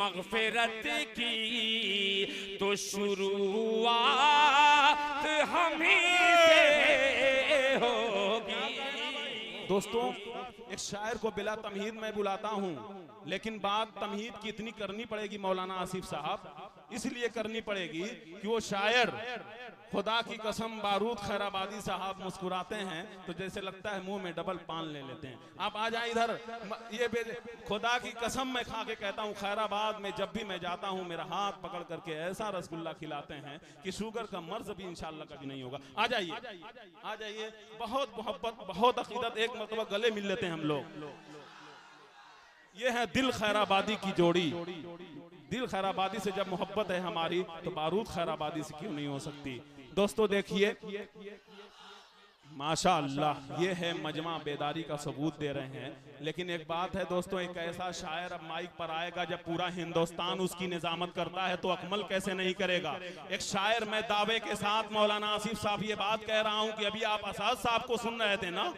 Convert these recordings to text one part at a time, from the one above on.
मग़फ़िरत की तो शुरुआत हम ही से होगी। दोस्तों, एक शायर को बिला तमहीद मैं बुलाता हूँ, लेकिन बात तमहीद की इतनी करनी पड़ेगी मौलाना आसिफ साहब, इसलिए करनी पड़ेगी कि वो शायर खुदा की कसम बारूद खैराबादी साहब मुस्कुराते हैं तो जैसे लगता है मुंह में डबल पान ले लेते हैं। आप आ जाए इधर, ये खुदा की कसम मैं खा के कहता हूँ, खैराबाद में जब भी मैं जाता हूँ मेरा हाथ पकड़ करके ऐसा रसगुल्ला खिलाते हैं कि शुगर का मर्ज भी इंशाल्लाह कभी नहीं होगा। आ जाइए, आ जाइए, बहुत मोहब्बत, बहुत अकीदत, एक मरतबा गले मिल लेते हैं हम लोग। ये है दिल खैराबादी की जोड़ी। दिल खैराबादी से जब मोहब्बत है हमारी तो बारूद खैराबादी से क्यों नहीं हो सकती। दोस्तों देखिए, माशाअल्लाह, ये है मजमा बेदारी का सबूत दे रहे हैं। लेकिन एक बात है दोस्तों, एक ऐसा शायर अब माइक पर आएगा जब पूरा हिंदुस्तान उसकी निजामत करता है तो अकमल कैसे नहीं करेगा। एक शायर, मैं दावे के साथ मौलाना आसिफ साहब ये बात कह रहा हूं कि अभी आप असाद साहब को सुन रहे थे ना,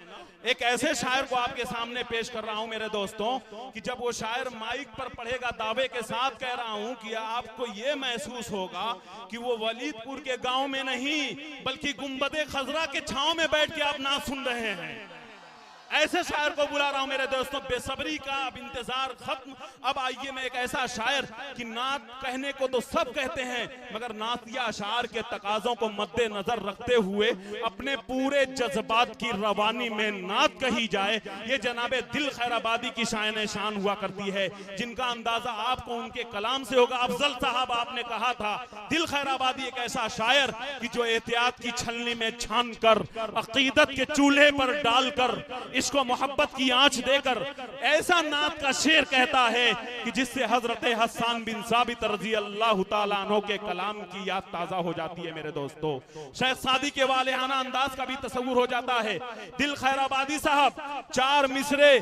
एक ऐसे शायर को आपके सामने पेश कर रहा हूं मेरे दोस्तों कि जब वो शायर माइक पर पढ़ेगा, दावे के साथ कह रहा हूं कि आपको ये महसूस होगा कि वो वलीदपुर के गांव में नहीं बल्कि गुंबदे खजरा के छांव में बैठ के आप नात सुन रहे हैं। ऐसे शायर को बुला रहा हूं मेरे दोस्तों, बेसब्री का अब इंतजार खत्म। अब आइए, मैं एक ऐसा शायर कि नात कहने को तो सब कहते हैं मगर नातिया अशार के तकाजों को मद्देनजर रखते हुए अपने पूरे जज्बात की रवानी में नात कही जाए, ये जनाबे दिल खैराबादी की शान शान हुआ करती है, जिनका अंदाजा आपको उनके कलाम से होगा। अफजल साहब, आपने कहा था दिल खैराबादी एक ऐसा शायर कि जो एहतियात की छलनी में छान कर अकीदत के चूल्हे पर डालकर इसको मोहब्बत की आंच देकर ऐसा नात का शेर कहता है कि जिससे हजरत हसन बिन साबित रजी अल्लाह तआला अन्हु के कलाम की याद ताजा हो जाती है। मेरे दोस्तों, शेख सादी के वालेहाना अंदाज का भी तस्वुर हो जाता है। दिल खैराबादी साहब, 4 मिसरे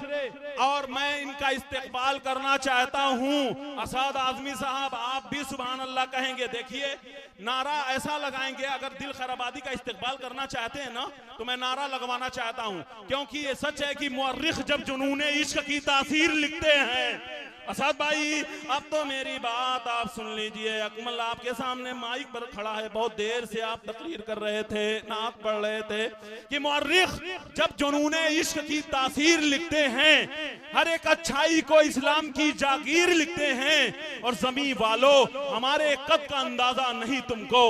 और मैं इनका इस्तेकबाल करना चाहता हूं। असाद आजमी साहब, आप भी सुभान अल्लाह कहेंगे। देखिए, नारा ऐसा लगाएंगे, अगर दिल खैराबादी का इस्तेकबाल करना चाहते हैं ना तो मैं नारा लगवाना चाहता हूं, क्योंकि ये सच है कि मुअर्रिख जब जुनूने इश्क की तासीर लिखते हैं। असाद भाई, अब तो मेरी बात आप सुन लीजिए। अकमल आपके सामने माइक पर खड़ा है, बहुत देर से आप तकरीर कर रहे थे, नात पढ़ रहे थे कि मुअर्रिख जब जुनूने इश्क की तासीर लिखते हैं, हर एक अच्छाई को इस्लाम की जागीर लिखते हैं। और जमीन वालों, हमारे कद का अंदाजा नहीं तुमको,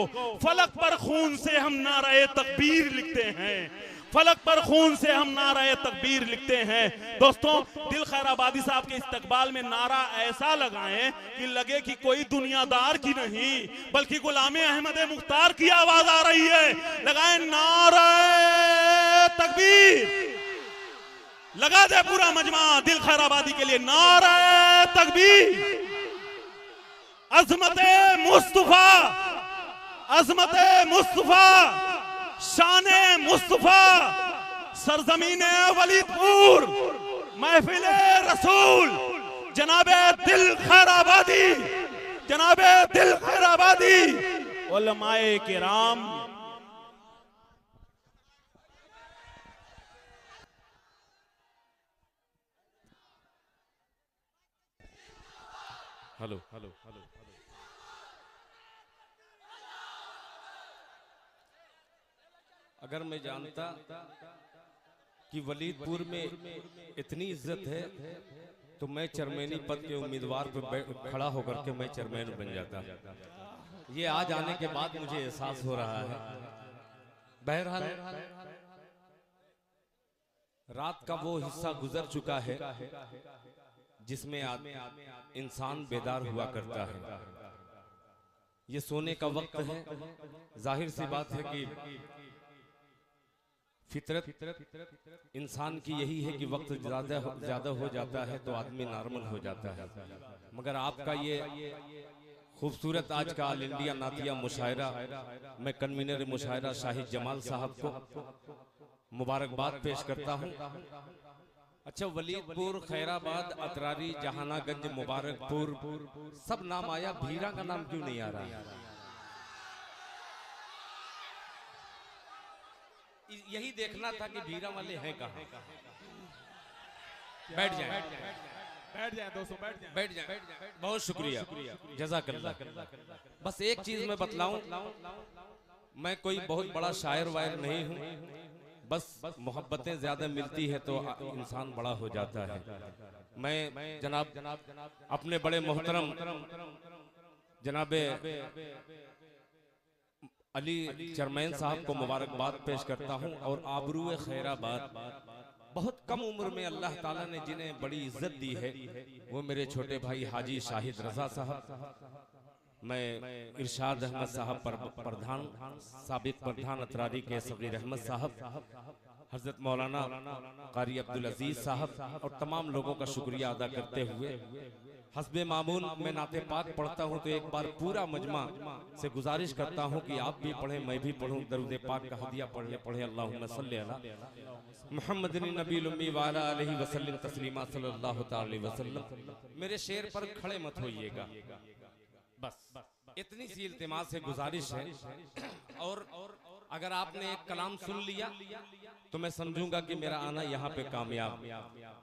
फलक पर खून से हम नारे तकबीर लिखते हैं, फलक पर खून से हम नारा तकबीर लिखते हैं। दोस्तों, दिल खैराबादी साहब के इस्तकबाल में नारा ऐसा लगाएं कि लगे कि कोई दुनियादार की नहीं बल्कि गुलामे अहमद मुख्तार की आवाज आ रही है। लगाएं नारा तकबीर, लगा दे पूरा मजमा दिल खैराबादी के लिए नारा तकबीर। अजमते मुस्तफा, अजमते मुस्तफा, शाने मुस्तफा, सरजमीने वलीदपुर, महफिले रसूल, जनाबे दिल खैराबादी, जनाबे दिल खैराबादी, उलमाए किराम। हेलो हेलो हेलो, अगर मैं जानता कि वलीदपुर में इतनी इज्जत है तो मैं चेयरमैनी पद के उम्मीदवार पर खड़ा होकर के मैं चेयरमैन बन जाता। ये आज आने के बाद मुझे एहसास हो रहा है। बहरहाल, रात का वो हिस्सा गुजर चुका है जिसमें इंसान बेदार हुआ करता है। ये सोने का वक्त है। जाहिर सी बात है कि फितरत इंसान की यही है कि वक्त ज्यादा हो जाता है तो आदमी नॉर्मल हो जाता है। मगर आपका ये खूबसूरत आज का ऑल इंडिया नातिया मुशायरा, मैं कन्वीनर मुशायरा शाहिद जमाल साहब को मुबारकबाद पेश करता हूँ। अच्छा, वलीदपुर, खैराबाद, अतरारी, जहानागंज, मुबारकपुर सब नाम आया, भीरा का नाम क्यों नहीं आ रहा? यही देखना था कि भीरा वाले हैं कहाँ। बैठ जाएं। बैठ जाए दोस्तों, बैठ जाए। बहुत शुक्रिया, जज़ाकल्लाह। बस एक चीज मैं बतलाऊं, मैं कोई बहुत बड़ा शायर वायर नहीं हूँ, बस मोहब्बतें ज्यादा मिलती है तो इंसान बड़ा हो जाता है। मैं जनाब अपने बड़े मोहतरम जनाबे अली चरमैन साहब को मुबारकबाद पेश करता हूं और आबरूए खैराबाद, बहुत कम उम्र में अल्लाह ताला ने जिन्हें बड़ी इज्जत दी है वो मेरे छोटे भाई हाजी शाहिद रजा साहब, मैं इरशाद अहमद साहब प्रधान, साबिक प्रधान अतरारी के सगीर अहमद साहब, हजरत मौलाना कारी अब्दुल अजीज साहब और तमाम लोगों का शुक्रिया अदा करते हुए हस्बे मामून मैं नाते पाक पढ़ता हूँ तो एक बार पूरा मजमा से गुजारिश करता हूँ कि आप भी पढ़ें, मैं भी पढ़ूँ, दरूद पाक का हदिया पढ़े अल्लाहुम्मा सल्ली अला मुहम्मदिन नबील उम्मी व अला आलिहि वसल्लम तस्लीमा सल्लल्लाहु अलैहि वसल्लम। मेरे शेर पर खड़े मत होइएगा, बस इतनी सी इल्तिमास से गुजारिश है। और अगर आपने एक कलाम सुन लिया तो मैं समझूंगा कि मेरा आना यहाँ पे कामयाब।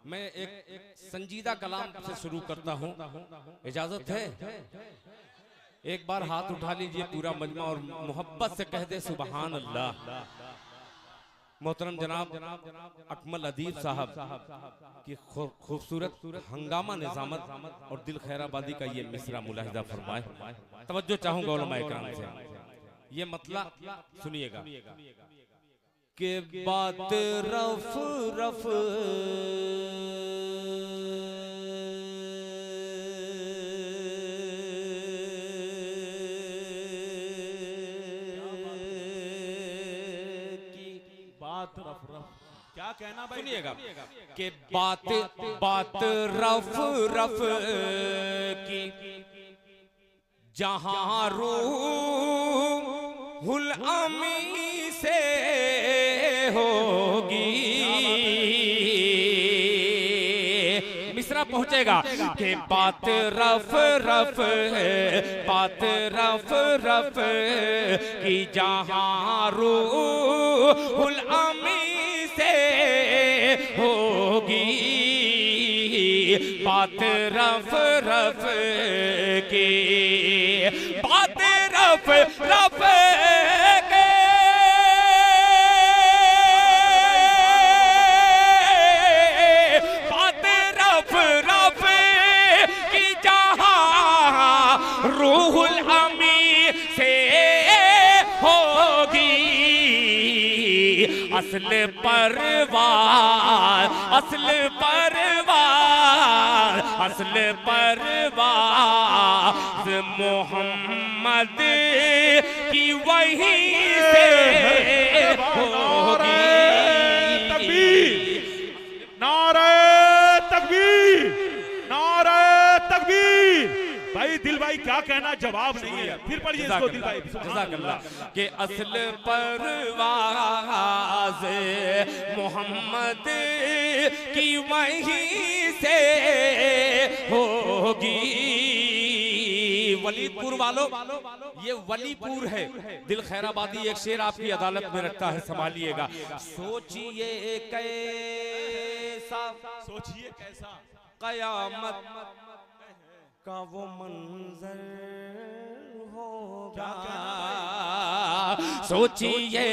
मैं एक संजीदा कलाम से शुरू करता हूँ, इजाजत है? एक बार हाथ उठा लीजिए पूरा मजमा और मोहब्बत से कह दे सुबहान अल्लाह। मोहतरम जनाब अकमल अदीब साहब की खूबसूरत हंगामा निजामत और दिल खैराबादी का ये मिसरा मुलाहिजा फरमाए। तवज्जो चाहूंगा उलमाए किराम से, ये मतलब सुनिएगा कि बात रफ रफ क्या कहना भाई? सुनिएगा कि बात रफ रफ की जहां रूहुल अमी से होगी, मिसरा पहुंचेगा कि बात रफ रफ बात रफ रफ की जहां रूहुल अमी से होगी, बात रफ रफ की बात रफ रफ के बात रफ रफ की जहां रूहुल अमी से होगी, असल परवार असल परवार असल परवार मोहम्मद की वहीं से होगी। नारे तकबीर, नारे तकबीर। भाई दिल भाई क्या कहना, जवाब नहीं है, फिर पढ़िए इसको दिल भाई। जज़ाकल्लाह के असल परवाज़ मोहम्मद की वहीं से होगी। वलीदपुर वालों, ये वलीपुर है, दिल खैराबादी एक शेर आपकी अदालत में रखता है, संभालिएगा। सोचिए कैसा, सोचिए कैसा कयामत का वो मंजर होगा, सोचिए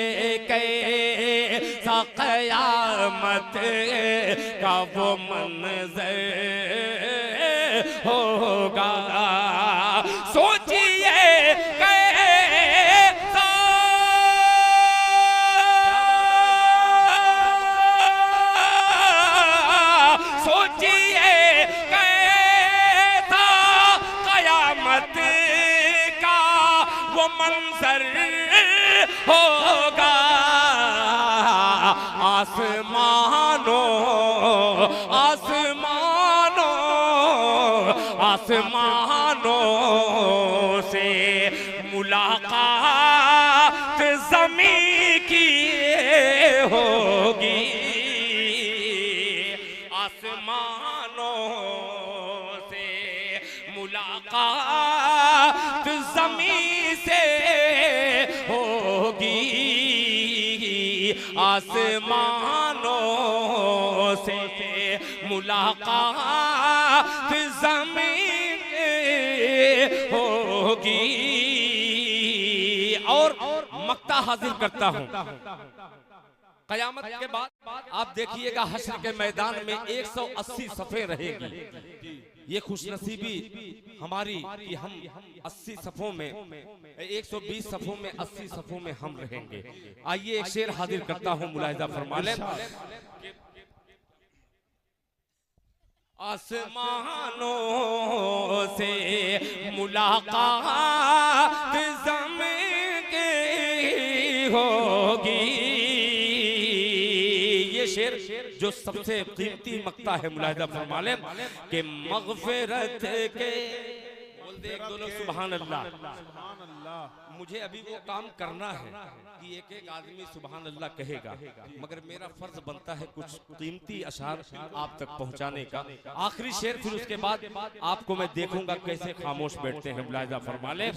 कैसा कयामत का वो मंजर होगा, सोचिए कैसा सोचिए कैसा कयामत का वो मंजर होगा, आसमानों आसमानों आसमानों से मुलाकात ज़मीं की होगी, आसमानों से मुलाकात ज़मीं से होगी, आसमानों से मुलाकात ज़मीन होगी। और मक्ता हाजिर करता हूं, कयामत के बाद आप देखिएगा हश्र के मैदान में 180 सफ़े रहेंगी। ये खुशनसीबी हमारी कि हम 80 सफ़ों में 120 सफ़ों में 80 सफ़ों में हम रहेंगे। आइए एक शेर हाजिर करता हूं, मुलाहिजा फरमा लें। आसमानों से मुलाकात ज़मीन की होगी। ये शेर जो सबसे कीमती मक्ता है, मुलाहिजा फरमा लें कि मग़फ़िरत के बोल दे एक दो लोग सुभान अल्लाह। मुझे अभी वो काम करना है कि एक एक आदमी सुभान अल्लाह कहेगा, मगर मेरा फर्ज बनता है कुछ कीमती अशार आप तक पहुंचाने का। आखिरी शेर, फिर उसके बाद आपको मैं देखूंगा कैसे खामोश बैठते हैं। मुलाहिजा फरमा ले।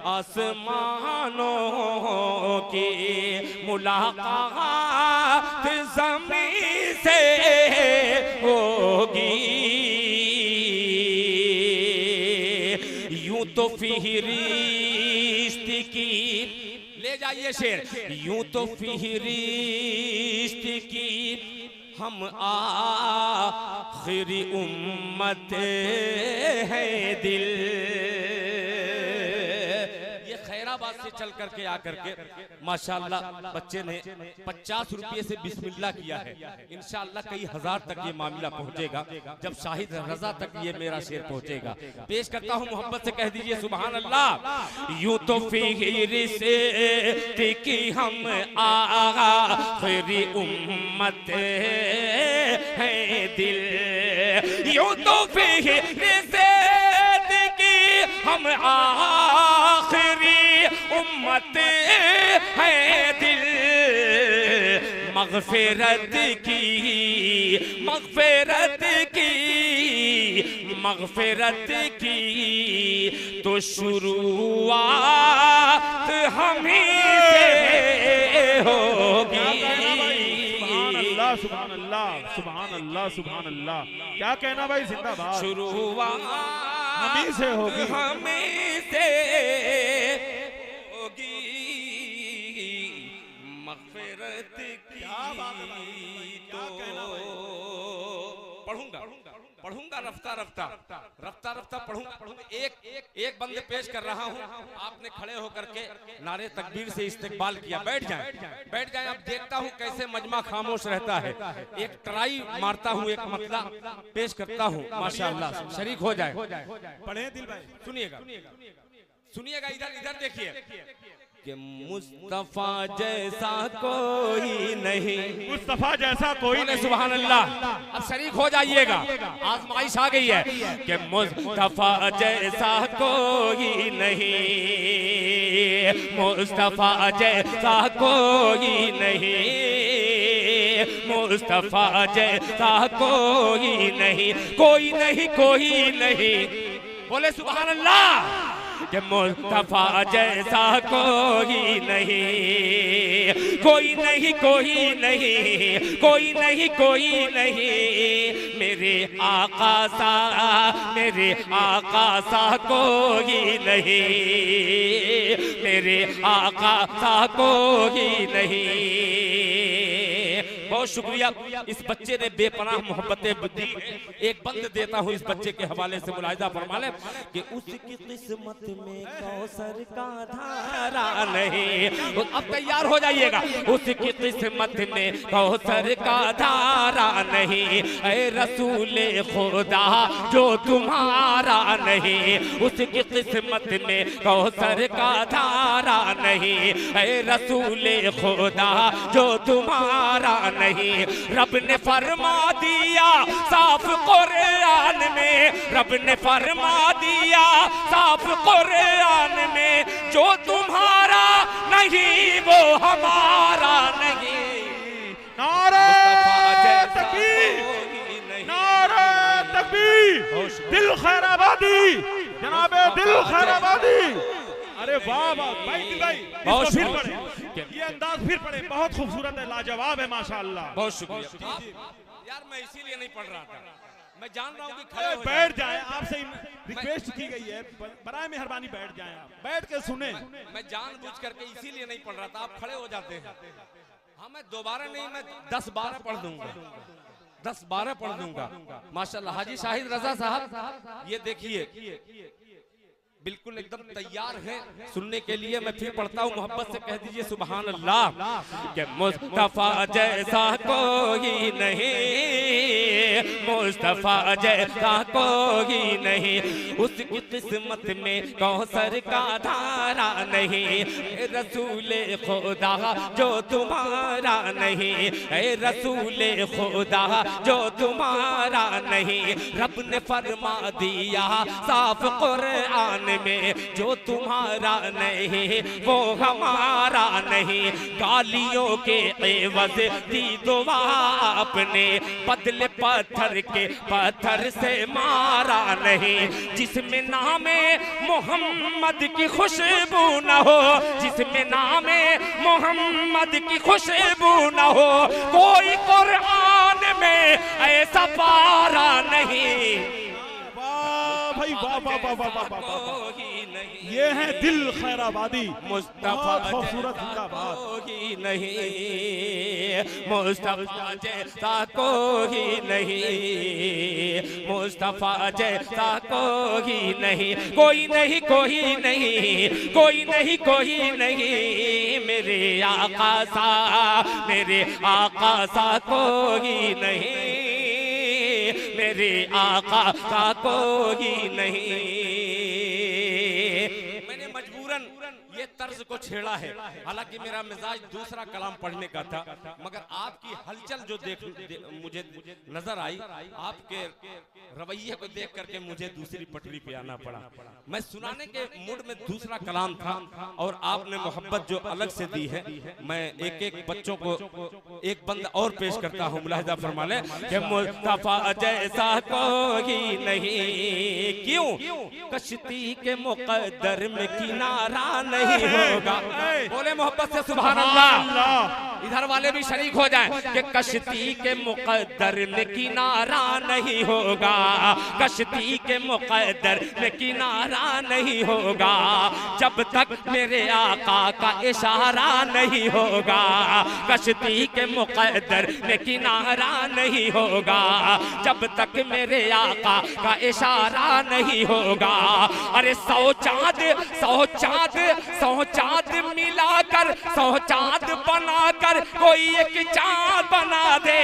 आसमानों की मुलाकात ज़मीन से होगी, यूं तो फिहरिस्त की, ले जाइए शेर, यूं तो फिहरिस्त की हम आखिरी उम्मत है दिल। ये खैराबाद से चल करके आकर के माशाअल्लाह बच्चे ने 50 रुपये से बिस्मिल्लाह किया है। इंशाअल्लाह कई हजार तक ये मामला पहुंचेगा जब शाहिद रजा तक ये मेरा शेर पहुंचेगा। पेश करता हूं, मोहब्बत से कह दीजिए सुभान अल्लाह। यूं तो फिहरिस्त की हम आखिरी उम्मत है दिल, यूं तो फिहरिस्त की हम आखिरी उम्मत है दिल। मग़फ़िरत की, मग़फ़िरत की, मग़फ़िरत की तो शुरुआत हमीं से होगी। सुभान अल्लाह, सुभान अल्लाह, सुभान अल्लाह। क्या कहना भाई, जिंदाबाद। शुरुआत हमीं से होगी, हमीं से होगी। मग़फ़िरत की तो पढ़ूंगा रफ्ता रफ्ता पढ़ूंगा। एक बंदे पेश कर रहा हूं, आपने खड़े होकर के नारे तकबीर से इस्तकबाल किया। बैठ जाएं। अब देखता हूं कैसे मजमा खामोश रहता है। एक ट्राई मारता हूं, एक मतला पेश करता हूं। माशाअल्लाह, शरीक हो जाए। पढ़े दिल भाई, सुनिएगा, इधर देखिए कि मुस्तफा जैसा कोई नहीं, मुस्तफा जैसा कोई नहीं। सुभान अल्लाह। अब शरीक हो जाइएगा, आजमाइश आ गई है कि मुस्तफा जैसा कोई नहीं, मुस्तफा जैसा कोई नहीं, मुस्तफा जैसा कोई नहीं, कोई नहीं, कोई नहीं। बोले सुभान अल्लाह कि मुस्तफा जैसा कोई नहीं, कोई नहीं, कोई नहीं, कोई नहीं, कोई नहीं। मेरे आका सा कोई नहीं, मेरे आका सा कोई नहीं। बहुत शुक्रिया। इस बच्चे ने बेपनाह मोहब्बतें दी। एक बंद देता हूँ इस बच्चे के हवाले से, मुलाहिजा फरमा लें कि उसकी किस्मत में कौसर का धारा नहीं। अब तैयार हो जाइएगा। उसकी किस्मत में कौसर का धारा नहीं, ऐ रसूले खुदा जो तुम्हारा नहीं। उसकी किस्मत में कौसर का धारा नहीं, ऐ रसूले खुदा जो तुम्हारा नहीं। रब ने फरमा दिया साफ कुरान में, रब ने फरमा दिया साफ कुरान में, जो तुम्हारा नहीं वो हमारा नहीं। नारे तकबीर, नारे तकबीर। दिल खैराबादी, जनाबे दिल खैराबादी। अरे वाह वाह भाई, बहुत फिर पढ़े, ये अंदाज फिर पढ़े। बहुत खूबसूरत है, लाजवाब है, माशाअल्लाह। बहुत शुक्रिया। यार मैं इसीलिए नहीं पढ़ रहा था, मैं जान रहा हूँ कि खड़े हो बैठ जाएं, आपसे रिक्वेस्ट की गई है, बराए मेहरबानी बैठ जाएं, आप बैठ के सुने। मैं जानबूझ करके इसीलिए नहीं पढ़ रहा था, आप खड़े हो जाते हैं। हाँ मैं दोबारा नहीं, मैं 10-12 पढ़ दूंगा, 10-12 पढ़ दूंगा माशाल्लाह। हाजी शाहिद रजा साहब ये देखिए बिल्कुल एकदम तैयार है सुनने के लिए। मैं फिर पढ़ता हूँ, मोहब्बत से कह दीजिए सुभान अल्लाह। कि मुस्तफा जैसा कोई नहीं, मुस्तफा जैसा कोई नहीं, उसकी किस्मत में कौसर का धारा नहीं, रसूले खुदा जो तुम्हारा नहीं, रसूले खुदा जो तुम्हारा नहीं। रब ने फरमा दिया साफ कुरान में, जो तुम्हारा नहीं वो हमारा नहीं। गालियों के एवज दी दुआ आपने, बदले पत्थर के पत्थर से मारा नहीं। जिसमें नामे मोहम्मद की खुशबू न हो, जिसमें नामे मोहम्मद की खुशबू न हो, कोई कुरान में ऐसा पारा नहीं। भाई वाह वाह वाह वाह वाह वाह, ये है दिल खैराबादी, मुस्तफा खूबसूरत जिंदाबाद। कोई नहीं, मुस्तफा जैसा कोई नहीं, मुस्तफा जैसा कोई नहीं, कोई नहीं कोई नहीं, कोई नहीं कोई नहीं, मेरे आका सा, मेरे आका सा कोई नहीं, मेरे आका का कोई नहीं। मैंने मजबूरन ये तर्ज को छेड़ा है, हालांकि मेरा मिजाज दूसरा कलाम पढ़ने का था, मगर आपकी हलचल जो मुझे नजर आई, आपके रवैये को देख करके मुझे दूसरी पटरी पे आना पड़ा। मैं सुनाने के मूड में दूसरा कलाम था और आपने मोहब्बत जो अलग से दी है। मैं एक एक बच्चों को एक बंद और पेश करता हूँ, मुलाहिजा फरमा ले कि मुस्तफा जैसा कोई नहीं, क्यों कश्ती के मुकद्दर में किनारा नहीं होगा। बोले मोहब्बत से सुभान अल्लाह। इधर वाले भी शरीक हो जाएं कि कश्ती के मुकद्दर में किनारा नहीं होगा, कश्ती के मुकद्दर में किनारा नहीं होगा, जब तक मेरे आका का इशारा नहीं होगा, कश्ती के मुकद्दर में किनारा नहीं होगा, जब तक मेरे आका का इशारा नहीं होगा। अरे 100 चाँद मिलाकर 100 चाँद बनाकर कोई एक चाँद बना दे,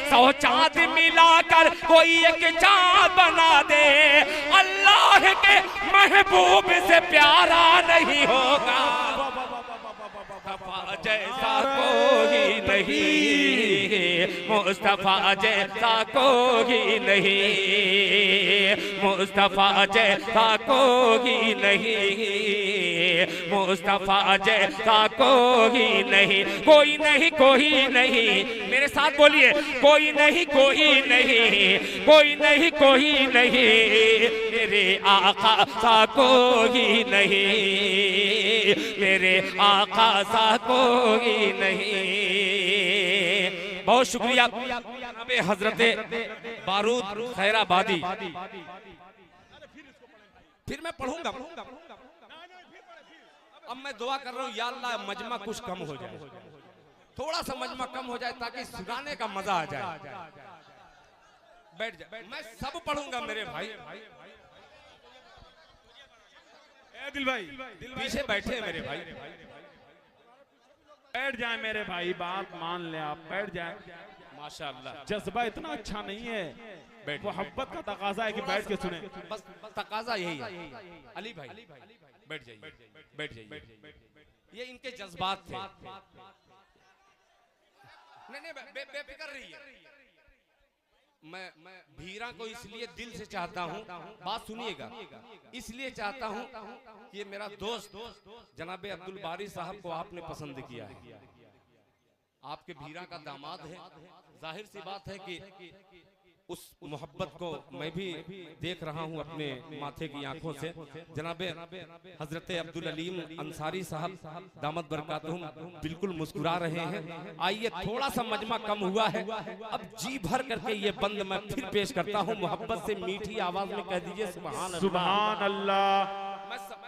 100 चाँद मिलाकर कोई एक चाँद बना दे, अल्लाह के महबूब से प्यारा नहीं होगा। मुस्तफा जैसा कोई नहीं, मुस्तफा जैसा कोई नहीं, मुस्तफा जैसा कोई नहीं, मुस्तफा जैसा कोई नहीं, कोई नहीं कोई नहीं। मेरे साथ बोलिए, कोई नहीं कोई नहीं, कोई नहीं कोई नहीं, मेरे आका सा कोई नहीं, मेरे आका सा कोई नहीं। बहुत शुक्रिया हजरते बारूद खैराबादी। फिर मैं पढ़ूंगा, अब मैं दुआ कर रहा हूँ या अल्लाह मजमा कुछ कम हो जाए, थोड़ा सा मजमा कम हो जाए ताकि सुनाने का मजा आ जाए। बैठ जाए, मैं सब पढ़ूंगा मेरे भाई। दिल भाई पीछे बैठे मेरे भाई, बैठ जाए मेरे भाई, बात मान ले आप, बैठ जाए। माशाअल्लाह जज्बा इतना अच्छा नहीं है, मोहब्बत का तकाजा है कि बैठ के सुने, बस तकाजा यही है। अली भाई बैठ जाइए, बैठ जाइए, ये इनके जज्बात थे। नहीं बेफिक्र रहिए। मैं भीरा को इसलिए दिल से चाहता हूँ, बात सुनिएगा, इसलिए चाहता हूँ कि ये मेरा दोस्त जनाबे अब्दुल बारी साहब को आपने पसंद किया है, आपके भीरा का दामाद है। जाहिर सी बात है कि उस मोहब्बत को मैं भी देख रहा हूं अपने माथे की आंखों से। जनाबे हजरत अब्दुल अलीम अंसारी साहब दामद बरकातहुम बिल्कुल मुस्कुरा रहे हैं। आइए, थोड़ा सा मजमा कम हुआ है, अब जी भर करके ये बंद मैं फिर पेश करता हूं। मोहब्बत से मीठी आवाज में कह दीजिए सुभान सुभान अल्लाह।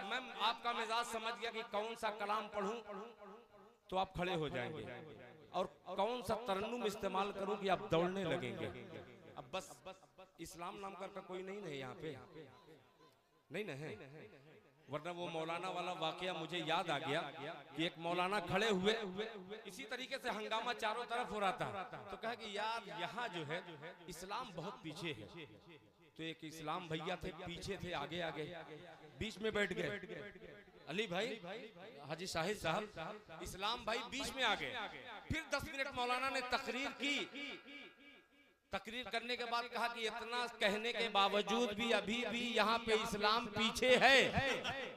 मैं आपका मिजाज समझ गया कि कौन सा कलाम पढ़ूं तो आप खड़े हो जाएंगे, और कौन सा तरन्नुम इस्तेमाल करूं कि आप दौड़ने लगेंगे। अब बस इस्लाम नाम का कोई नहीं है यहाँ पे, नहीं ना है, वरना वो मौलाना वाला वाकया मुझे याद आ गया कि एक मौलाना खड़े हुए, इसी तरीके से हंगामा चारों तरफ हो रहा था, तो कहा कि यार यहाँ जो है इस्लाम बहुत पीछे है। तो एक इस्लाम भैया थे, पीछे थे, आगे आगे, बीच में बैठ गए अली भाई, हाजी शाहिद साहब, इस्लाम भाई बीच में आ गए। फिर 10 मिनट मौलाना ने तकरीर की। तकरीर करने के बाद कहा कि इतना कहने के बावजूद भी अभी भी यहाँ पे इस्लाम पीछे है,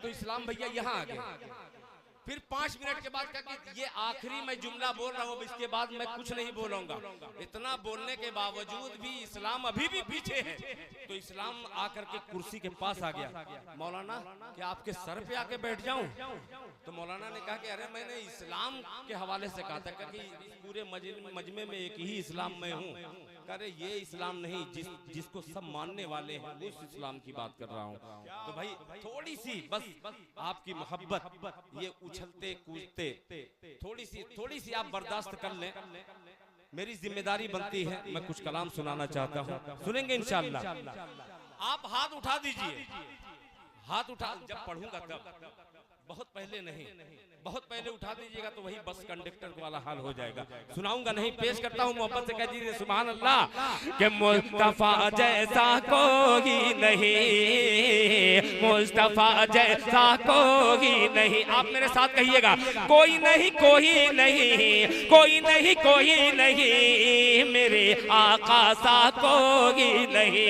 तो इस्लाम भैया यहाँ आ गए। फिर 5 मिनट के बाद कहा कि ये आखिरी मैं जुमला बोल रहा हूँ, इसके बाद मैं कुछ नहीं बोलूंगा। इतना बोलने के बावजूद भी इस्लाम अभी भी पीछे है, तो इस्लाम आकर के कुर्सी के पास आ गया। मौलाना क्या आपके सर पे आके बैठ जाऊं? तो मौलाना ने कहा कि अरे मैंने इस्लाम के हवाले से कहा था कि पूरे मजमे में एक ही इस्लाम मैं हूँ। अरे ये इस्लाम नहीं जिसको सब मानने वाले हैं, उस इस्लाम की बात कर रहा हूँ। तो भाई थोड़ी सी बस आपकी मोहब्बत, ये उछलते कूदते थोड़ी सी आप बर्दाश्त कर लें, मेरी जिम्मेदारी बनती है। मैं कुछ कलाम सुनाना चाहता हूँ, सुनेंगे इंशाअल्लाह। आप हाथ उठा दीजिए, हाथ उठा, जब पढ़ूंगा तब, बहुत पहले नहीं, बहुत पहले उठा दीजिएगा तो वही बस कंडक्टर वाला हाल हो जाएगा। सुनाऊंगा नहीं, पेश करता हूँ, मोहब्बत से कह दीजिए सुभान अल्लाह। कि मुस्तफा जैसा कोई नहीं, मुस्तफा जैसा कोई नहीं। आप मेरे साथ कहिएगा, कोई नहीं, कोई नहीं, कोई नहीं, कोई नहीं, मेरे आका सा कोई नहीं।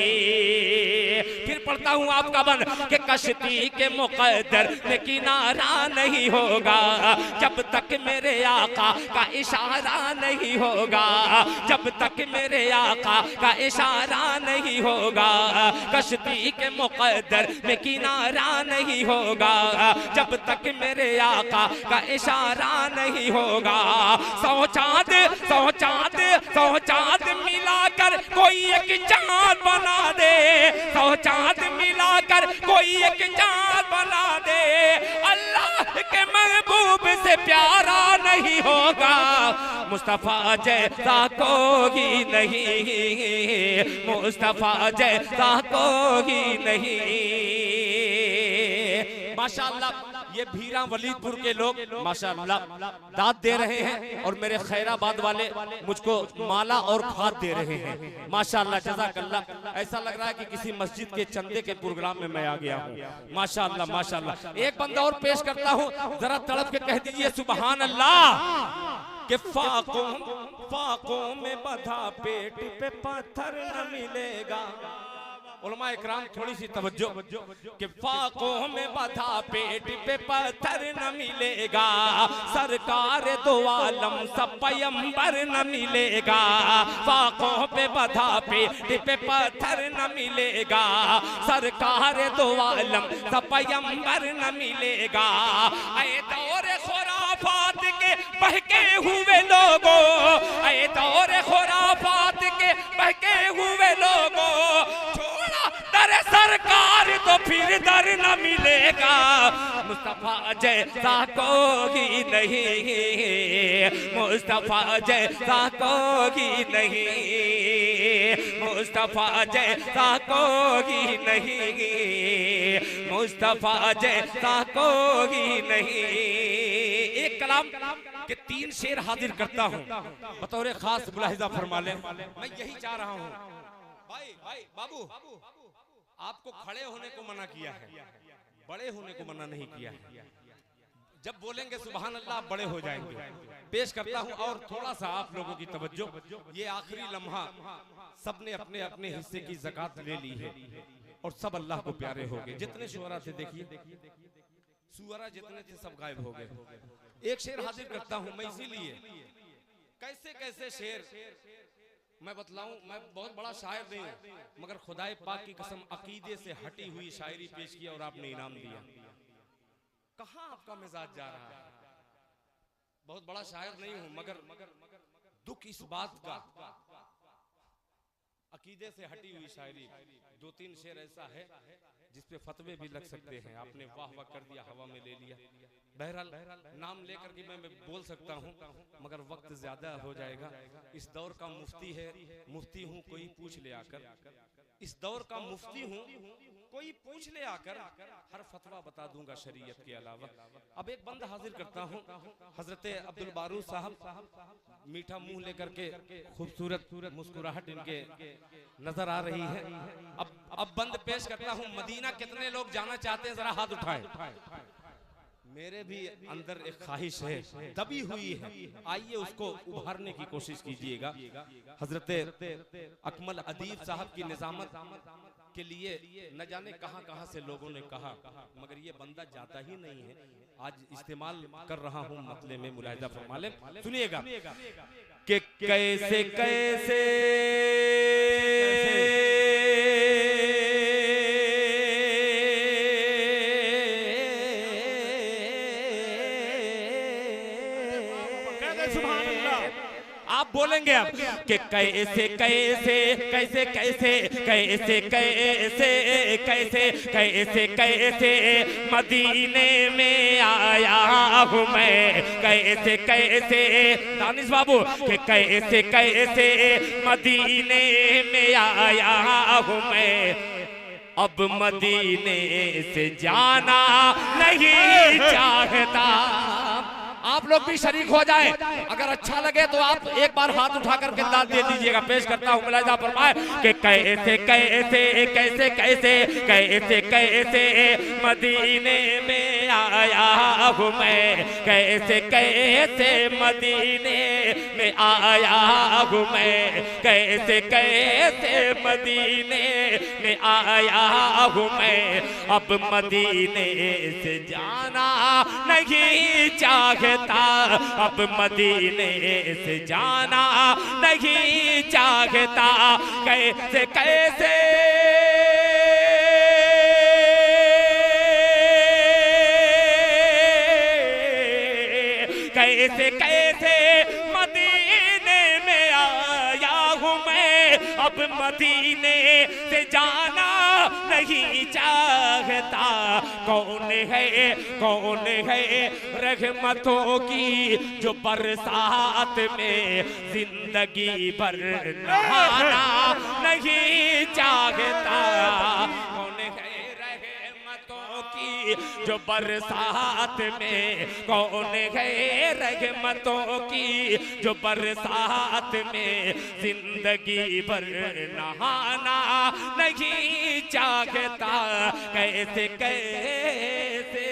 फिर पढ़ता हूँ आपका बन कि कश्ती के मुकद्दर में किनारा नहीं होगा जब तक मेरे आका का इशारा नहीं होगा, जब तक मेरे आका का इशारा नहीं होगा। कश्ती के मुकद्दर में किनारा नहीं होगा जब तक मेरे आका का इशारा नहीं होगा। 100 चाँद 100 चाँद 100 चाँद मिलाकर कोई एक चाँद बना दे, 100 चाँद मिलाकर कोई एक चाँद बना दे। अल्लाह के महबूब से प्यारा नहीं होगा, मुस्तफा जैसा कोई नहीं, मुस्तफा जैसा कोई नहीं। माशाअल्लाह, ये भीरा वलीदपुर के लोग माशाअल्लाह दाद दे रहे हैं, और मेरे खैराबाद वाले मुझको माला और खाद दे रहे हैं। माशाअल्लाह, जज़ाकल्लाह। ऐसा लग रहा है कि किसी मस्जिद के चंदे के प्रोग्राम में मैं आ गया हूँ। माशाअल्लाह, माशाअल्लाह। एक बंदा और पेश करता हूँ, जरा तड़प के कह दीजिए सुभान अल्लाह। कि फाकों में बंधा पेट पे पत्थर न मिलेगा। उलमा इकराम थोड़ी सी तवज्जो, कि फाकों में बंधा पेट पे पत्थर न मिलेगा, सरकार दो आलम सब पैगंबर न मिलेगा। फाकों पे बंधा पेट पे पत्थर न मिलेगा, सरकार दो आलम सब पैगंबर न मिलेगा। ऐ दौर खुराफात के बहके हुए लोगों, ऐ दौर खुराफात के बहके हुए लोगों, दर सरकार तो फिर दर न मिलेगा। मुस्तफा जैसा कोई नहीं, मुस्तफा जैसा कोई नहीं, मुस्तफा जैसा कोई नहीं, मुस्तफा जैसा कोई नहीं। एक कलाम के 3 शेर हाजिर करता हूँ, बतौर खास मुलाहिजा फरमा लें। मैं यही चाह रहा हूँ भाई बाबू, आपको खड़े होने को मना किया है, बड़े होने को मना नहीं किया है। जब बोलेंगे सुभान अल्लाह बड़े हो जाएंगे। पेश करता हूं, और थोड़ा सा आप लोगों की तवज्जो, ये आखिरी लम्हा, सबने अपने अपने हिस्से की ज़कात ले ली है और सब अल्लाह को प्यारे हो गए। जितने शुअरा थे, देखिए शुअरा जितने थे सब गायब हो गए। 1 शेर हाजिर करता हूं मैं, इसीलिए कैसे कैसे शेर मैं बतलाऊं, मैं बहुत बड़ा शायर नहीं हूं, मगर खुदाए पाक की कसम अकीदे से हटी हुई शायरी पेश किया और आपने इनाम दिया। कहां आपका मिजाज जा रहा है? बहुत बड़ा शायर नहीं हूं, मगर दुख इस बात का, अकीदे से हटी हुई शायरी। 2-3 शेर ऐसा है जिसपे फतवे भी लग सकते हैं। आपने वाह वाह कर दिया, हवा में ले लिया। बहरहाल नाम लेकर के मैं बोल सकता हूं, मगर वक्त ज्यादा हो जाएगा। इस दौर का मुफ्ती है, मुफ्ती हूं कोई पूछ ले आकर। इस दौर का मुफ्ती हूं कोई पूछ ले आकर, हर फतवा बता दूंगा शरीयत के अलावा। अब एक बंद हाजिर करता हूं, हजरत अब्दुल बारू साहब मीठा मुंह लेकर के, खूबसूरत मुस्कुराहट इनके नजर आ रही है। अब बंद पेश करता हूं। मदीना कितने लोग जाना चाहते हैं, जरा हाथ उठाएं। मेरे भी अंदर एक ख्वाहिश है, दबी हुई है, आइए उसको उभारने की कोशिश कीजिएगा। हजरत अकमल अदीब साहब की निजामत के लिए न जाने कहां कहां से लोगों ने कहा, मगर ये बंदा जाता ही नहीं है। आज इस्तेमाल कर रहा हूं मतले में, मुलाहिजा फरमा ले, सुनिएगा कि कैसे कैसे आप बोलेंगे अब कि कैसे कैसे कैसे कैसे कैसे कैसे कैसे कैसे कैसे मदीने में आया हूँ मैं, कैसे कैसे दानिश बाबू कि कैसे कैसे मदीने में आया हूँ मैं। अब मदीने से जाना नहीं चाहता। आप लोग भी शरीक हो जाएं, अगर अच्छा लगे तो आप एक बार हाथ उठा करके दाद दे दीजिएगा। पेश करता हूँ मुलाहिजा फरमाए कि कैसे कैसे कैसे कैसे कैसे कैसे मदीने में आया हूँ मैं, कैसे कैसे मदीने में आया हूँ मैं, कैसे कैसे मदीने में आया हूँ मैं। अब मदीने से जाना नहीं चाहता, अब मदीने से जाना नहीं चाहता। कैसे कैसे कैसे कैसे मदीने में आया हूँ मैं, अब मदीने से जाना नहीं चाहता। कौन है रहमतों की जो बरसात में जिंदगी भर नहाना नहीं चाहता। कौन है रहमतों की जो बरसात में, कौन है रहमतों की जो बरसात में जिंदगी भर नहाना नहीं चाहता। कैसे कैसे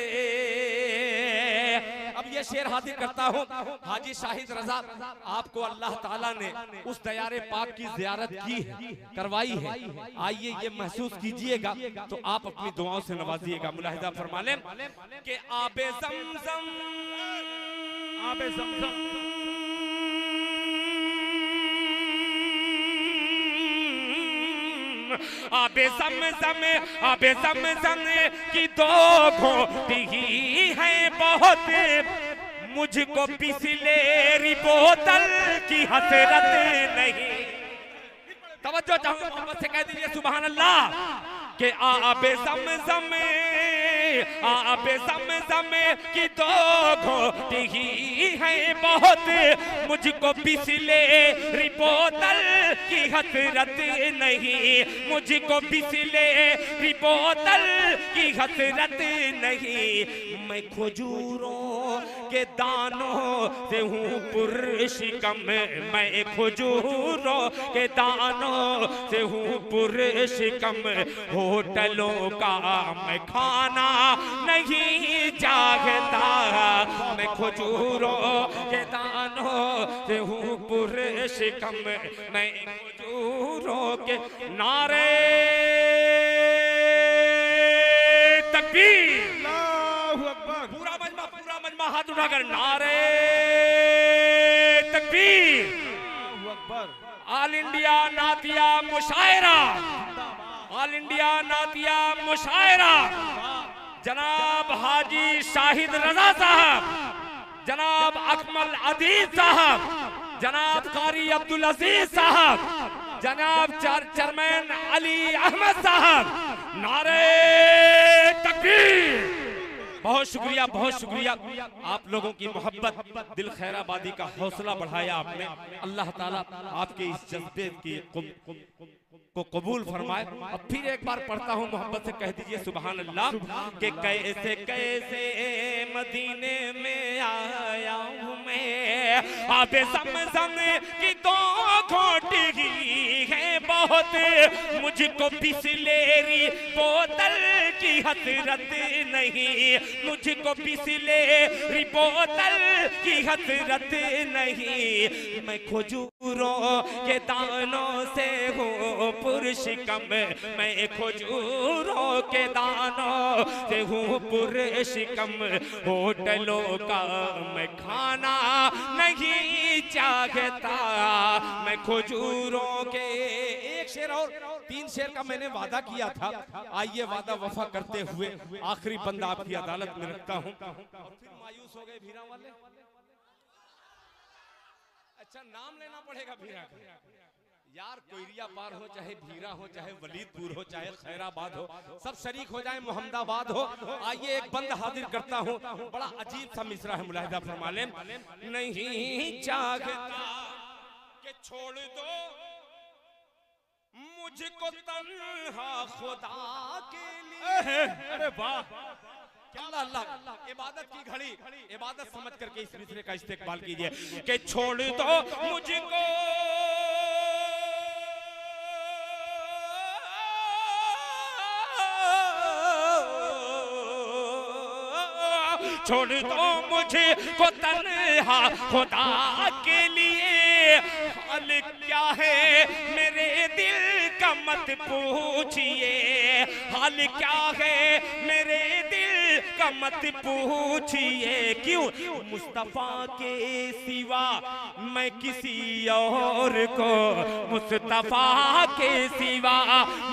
अब ये शेर हाजिर करता हूँ। हाजी शाहिद रजा, आपको अल्लाह ताला ने उस दयारे पाक की ज़ियारत की है, करवाई है। आइए ये महसूस कीजिएगा तो आप अपनी दुआओं से नवाजिएगा। मुलाहिजा फरमा लें कि आबे ज़मज़म, आबे ज़मज़म आबे ज़मज़म, आबे ज़मज़म की दो घोंटी है बहुत, मुझको बिसलेरी बोतल की हसरत नहीं। तवज्जो चाहूंगा, मोहब्बत से कह दीजिए सुभान अल्लाह कि आबे ज़मज़म, आबे ज़मज़म की दो घोंटी है बहुत, मुझको बिसलेरी बोतल की हसरत नहीं, मुझको बिसलेरी बोतल की हसरत नहीं। मैं खजूरों के दानों से हूँ पुरशिकम, मैं खजूरों के दानों से हूँ पुरशिकम। होटलों का मैं खाना नहीं चाहता, मैं खजूरों के दानों से हूँ पुरशिकम। मैं खजूरों के नारे तकबीर, पूरा मजमा हाथ उठाकर नारे तकबीर। ऑल इंडिया नातिया मुशायरा, ऑल इंडिया नातिया मुशायरा जनाब हाजी शाहिद रजा साहब, जनाब अकमल अदीज साहब, जनाब कारी अब्दुल अजीज साहब, जनाब चेयरमैन अली अहमद साहब, नारे तकबीर। बहुत शुक्रिया, बहुत शुक्रिया। आप लोगों की मोहब्बत, दिल खैराबादी का हौसला बढ़ाया आपने। अल्लाह ताला आपके इस जज्बे की को कबूल फरमाए। अब फिर एक बार पढ़ता हूँ, मोहब्बत से कह दीजिए सुभान अल्लाह कि कैसे कैसे मदीने में आया हूँ मैं, आबे ज़मज़म की तो घोट ही है बहुत, मुझको बिसलेरी बोतल की हसरत नहीं, मुझको बिसलेरी बोतल की हसरत नहीं, मैं खजूरों के दानों से हूँ पुरशिकम, मैं खजूरों के दानों से हूँ पुरशिकम, होटलों का मैं खाना नहीं चाहता, मैं खजूरों के। एक शेर और, 3 शेर का मैंने वादा किया था, आइए वादा वफा करते हुए आखिरी बंदा आपकी अदालत में रखता हूँ। और फिर मायूस हो गए भीरा वाले। अच्छा नाम लेना पड़ेगा भीरा का यार, कोयरिया पार हो चाहे भीरा हो चाहे वलीदपुर हो चाहे खैराबाद हो, सब शरीक हो जाए, मोहम्मदाबाद हो। आइए एक बंद हाजिर करता हूँ, बड़ा अजीब सा मिसरा है, मुलाहिजा फरमा लें। नहीं चाहता कि छोड़ दो मुझको तन्हा खुदा के लिए। अरे वाह, अल्लाह अल्लाह, इबादत की घड़ी, इबादत समझ करके इस मिसरे का इस्तेकबाल कीजिए कि छोड़ दो मुझको छोड़ दो मुझे को तन्हा खुदा के लिए, हाल क्या है मेरे दिल का मत पूछिए, हाल क्या है मेरे दिल का मत पूछिए, क्यों मुस्तफा के सिवा मैं किसी और को, मुस्तफा के सिवा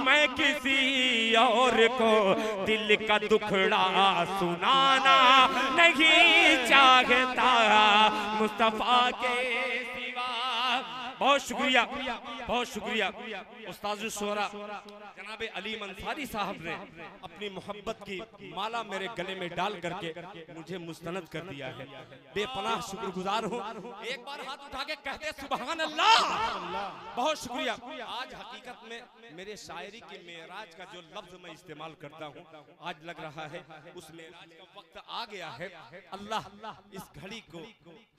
मैं किसी और को दिल का दुखड़ा सुनाना नहीं चाहता, मुस्तफा के सिवा। बहुत शुक्रिया, बहुत शुक्रिया। उस्ताद शुरा जनाबे अली अंसारी साहब ने अपनी मोहब्बत की माला मेरे गले में डाल करके मुझे मुस्तनद कर दिया है, बेपनाह शुक्रगुजार हूँ। एक बार हाथ उठा के कहते सुभान अल्लाह। बहुत शुक्रिया। आज हकीकत में मेरे शायरी की मेराज का जो लफ्ज मैं इस्तेमाल करता हूँ, आज लग रहा है उस मेराज का वक्त आ गया है। अल्लाह इस घड़ी को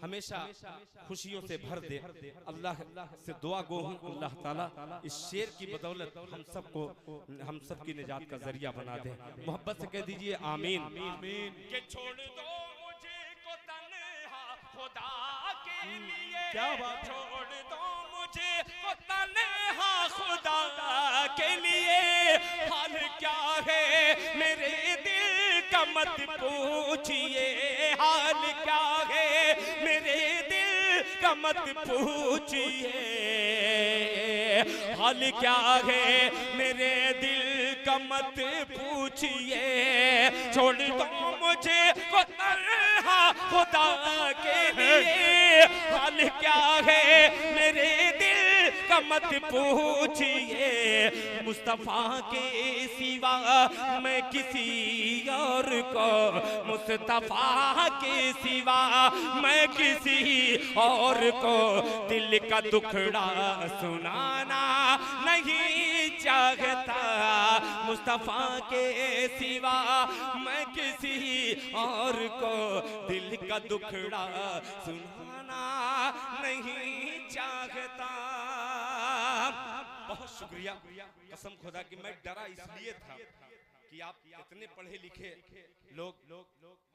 हमेशा खुशियों से भर दे। अल्लाह से दुआ गो हूँ, अल्लाह ताला इस शेर की बदौलत हम सबको, हम सब की निजात का जरिया बना दे। मोहब्बत से कह दीजिए आमीन। कि छोड़ दो मुझे को तन्हा खुदा के लिए, क्या बात, छोड़ दो मुझे को तन्हा खुदा के लिए, हाल क्या है मेरे दिल का मत पूछिए, हाल क्या है मेरे दिल का मत पूछिए, हाल क्या है मेरे दिल का मत पूछिए, छोड़ दो मुझे को तन्हा खुदा के लिए, हाल क्या है मेरे दिल का मत पूछिए, मुस्तफा के सिवा मैं किसी और को, मुस्तफा के सिवा मैं किसी और को दिल का दुखड़ा सुनाना नहीं चाहता, मुस्तफा के सिवा मैं किसी और को दिल का दुखड़ा सुनाना नहीं चाहता। बहुत शुक्रिया। कसम खुदा की मैं डरा इसलिए था कि आप इतने पढ़े लिखे लोग,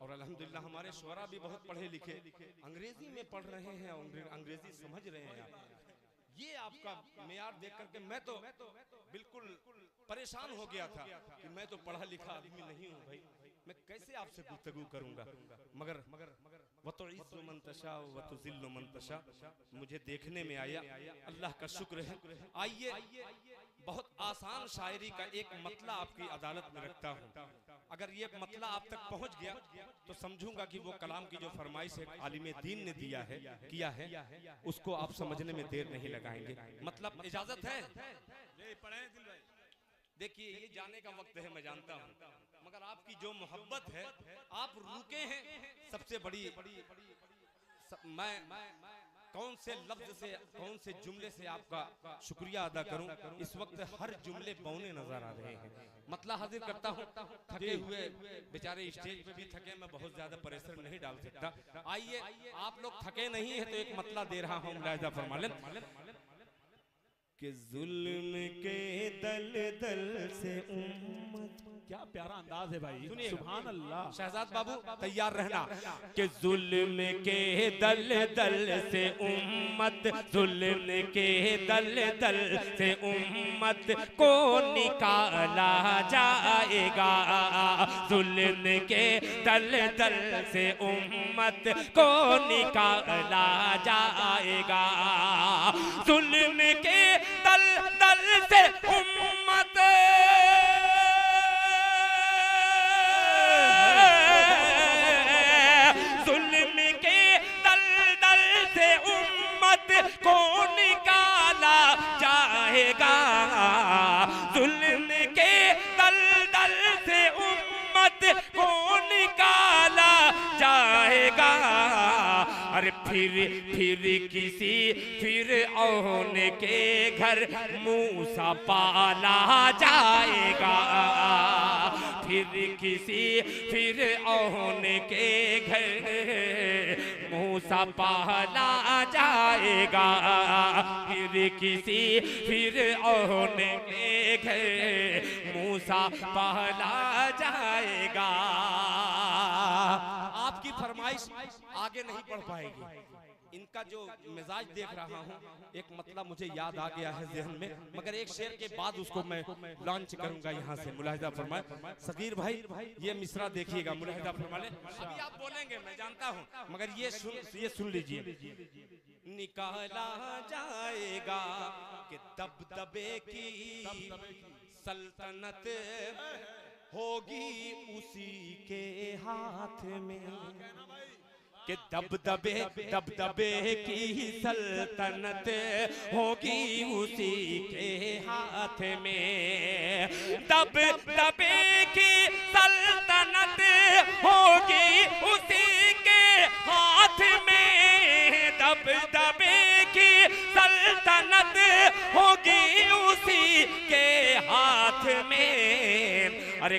और अल्हम्दुलिल्लाह हमारे शुरा भी बहुत पढ़े लिखे, अंग्रेजी में पढ़ रहे हैं, अंग्रेजी समझ रहे हैं आप। ये आपका मेयार देख करके मैं तो बिल्कुल परेशान हो गया था कि मैं तो पढ़ा लिखा आदमी नहीं हूँ भाई, मैं कैसे आपसे गुफ्तगू करूंगा, मगर वतुइज़्ज़ु मन तशा व तुज़िल्लु मन तशा मुझे देखने में आया, अल्लाह का शुक्र है। आइए बहुत आसान शायरी का एक मतला आपकी अदालत में रखता हूँ। अगर ये मतला आप तक पहुंच गया तो समझूंगा कि वो कलाम की जो फरमाइश है आलिम दीन ने किया है उसको आप समझने में देर नहीं लगाएंगे। मतलब इजाजत है? देखिए ये जाने का वक्त है, मैं जानता हूँ, मगर आपकी जो मोहब्बत है, आप रुके हैं। सबसे बड़ी मैं कौन से लफ्ज से, कौन से जुमले से आपका शुक्रिया अदा करूं। इस वक्त हर जुमले बौने नजर आ रहे हैं। मतला हाजिर करता हूं। थके हुए बेचारे स्टेज पे भी थके, मैं बहुत ज्यादा प्रेशर नहीं डाल सकता। आइए, आप लोग थके नहीं है तो एक मतला दे रहा हूं, मुलाहिजा फरमा लें कि जुल्म के दलदल से उम्मत। क्या प्यारा अंदाज है भाई, सुभान अल्लाह। शहजाद बाबू तैयार रहना कि जुल्म के दलदल से उम्मत, जुल्म के दलदल से उम्मत को निकाला जाएगा, जुल्म के दलदल से उम्मत को निकाला जाएगा, जुल्म के दलदल से उम्मत, जुल्म के दलदल से उम्मत को निकाला जाएगा, जुल्म के दलदल से उम्मत को निकाला जाएगा। अरे फिर किसी फिरऔन के घर मूसा पाला जाएगा, फिर किसी फिरऔन के घर मूसा पाला जाएगा, फिर किसी फिरऔन के घर मूसा पाला जाएगा। आपकी फरमाइश आगे नहीं बढ़ पाएगी। इनका जो मिजाज देख रहा हूँ, एक मतलब मुझे याद आ गया है जहन में, मगर एक शेर के बाद उसको मैं लॉन्च करूंगा यहाँ से। मुलाहिजा फरमाए सगीर भाई, ये मिसरा देखिएगा, मुलाहिजा फरमा ले। अभी आप बोलेंगे मैं जानता हूँ, मगर ये सुन लीजिए। निकाला जाएगा कि दबदबे की सल्तनत होगी उसी के हाथ में, कि दबदबे की सल्तनत होगी उसी के हाथ में, दबदबे की सल्तनत होगी उसी के हाथ में, दबदबे की सल्तनत होगी उसी के हाथ में। अरे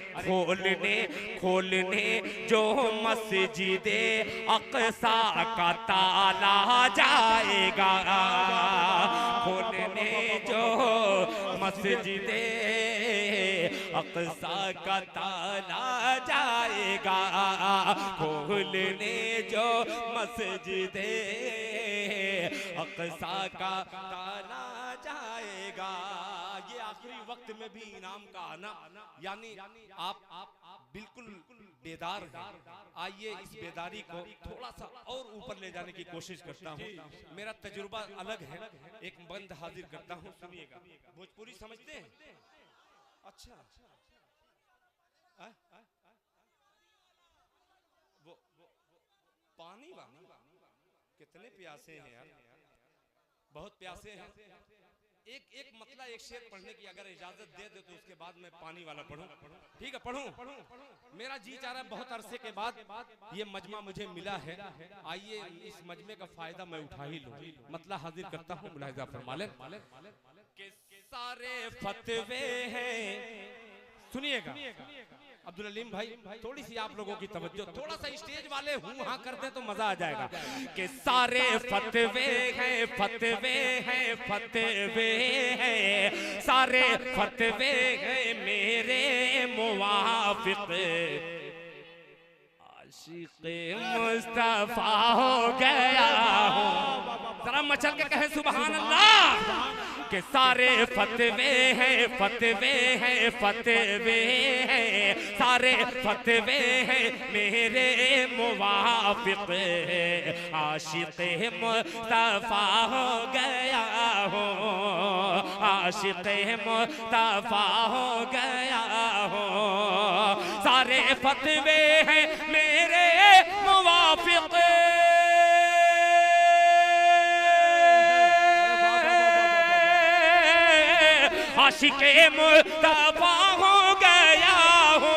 खोलने जो मस्जिदे अक़सा का ताला जाएगा, खोलने जो मस्जिदे अक़सा का ताला जाएगा, खोलने जो मस्जिदे अक़सा का ताला जाएगा। ये आखिरी वक्त में भी इनाम का आना, यानी आप बिल्कुल बेदार हैं। आइए इस बेदारी को थोड़ा सा और ऊपर ले जाने की कोशिश करता हूँ। मेरा तजुर्बा अलग है, एक बंद हाजिर करता हूँ, सुनिएगा। भोजपुरी समझते हैं? अच्छा, वो पानी वाला कितने प्यासे हैं यार, बहुत प्यासे हैं। एक मतला एक शेर पढ़ने की अगर इजाजत दे दे तो उसके बाद मैं पानी वाला पढ़ूं। ठीक है, पढ़ूं। मेरा जी चाह रहा है, बहुत अरसे के बाद ये मजमा मुझे मिला है। आइए इस मजमे का फायदा मैं उठा ही लूं। मतला हाजिर करता हूं, मुलाहिजा फरमा लें कि सारे फतवे हैं। सुनिएगा अब्दुल अलीम भाई, थोड़ी सी आप लोगों की तवज्जो, थोड़ा सा स्टेज वाले हूँ हाँ कर दे तो मजा आ जाएगा। कि सारे फतवे हैं, फतवे हैं, फतवे हैं, सारे फतवे हैं मेरे मुवाफिक, आशिक़ मुस्तफ़ा हो गया हूँ। जरा मचल के कहे सुभान अल्लाह के सारे फतवे हैं, फतवे हैं, फतवे हैं, सारे फतवे हैं मेरे मुवाफिक, आशिक़ मुस्तफ़ा हो गया हो, आशिक़ मुस्तफ़ा हो गया हो, सारे फतवे हैं मेरे मुवाफिक, आशिक़ मुस्तफ़ा हो गया हो,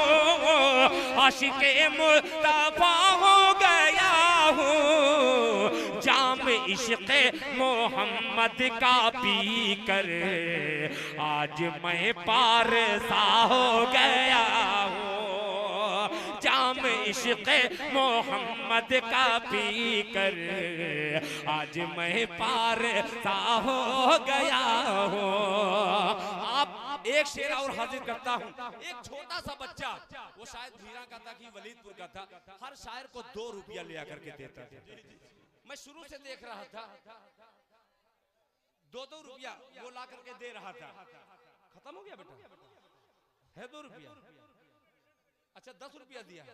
आशिक़ मुस्तफ़ा हो गया हो, जाम इश्क़ मोहम्मद का पी कर आज मैं पारसा हो गया हूँ, जाम इश्क़ मोहम्मद का पी कर आज मैं पारसा हो गया हूँ। आप एक शेर और हाजिर करता हूँ। एक छोटा सा बच्चा, वो शायद भीरा का था कि वलीदपुर का था, हर शायर को 2 रुपया ले आकर के देता था। मैं शुरू से देख रहा था 2-2 रुपया वो ला करके दे रहा था। खत्म हो गया बेटा, है 2 रुपया? अच्छा 10 रुपया दिया,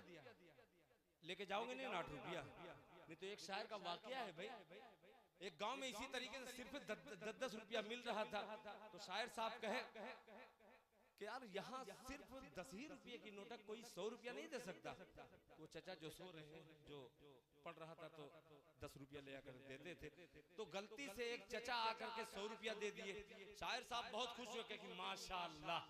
लेके जाओगे नहीं 8 रुपया? नहीं तो एक शायर का वाकया है भाई, एक गांव में इसी तरीके से सिर्फ 10-10 रुपया मिल रहा था, तो शायर साहब कहे कि यार यहाँ सिर्फ 10 ही रुपये की नोट, कोई 100 रुपया नहीं दे सकता? वो चचा जो सो रहे हैं, जो पढ़ रहा था तो 10 रुपया ले आकर देते थे, तो गलती से एक चचा आकर के 100 रुपया दे दिए। शायर साहब बहुत खुश हो गए कि माशाअल्लाह,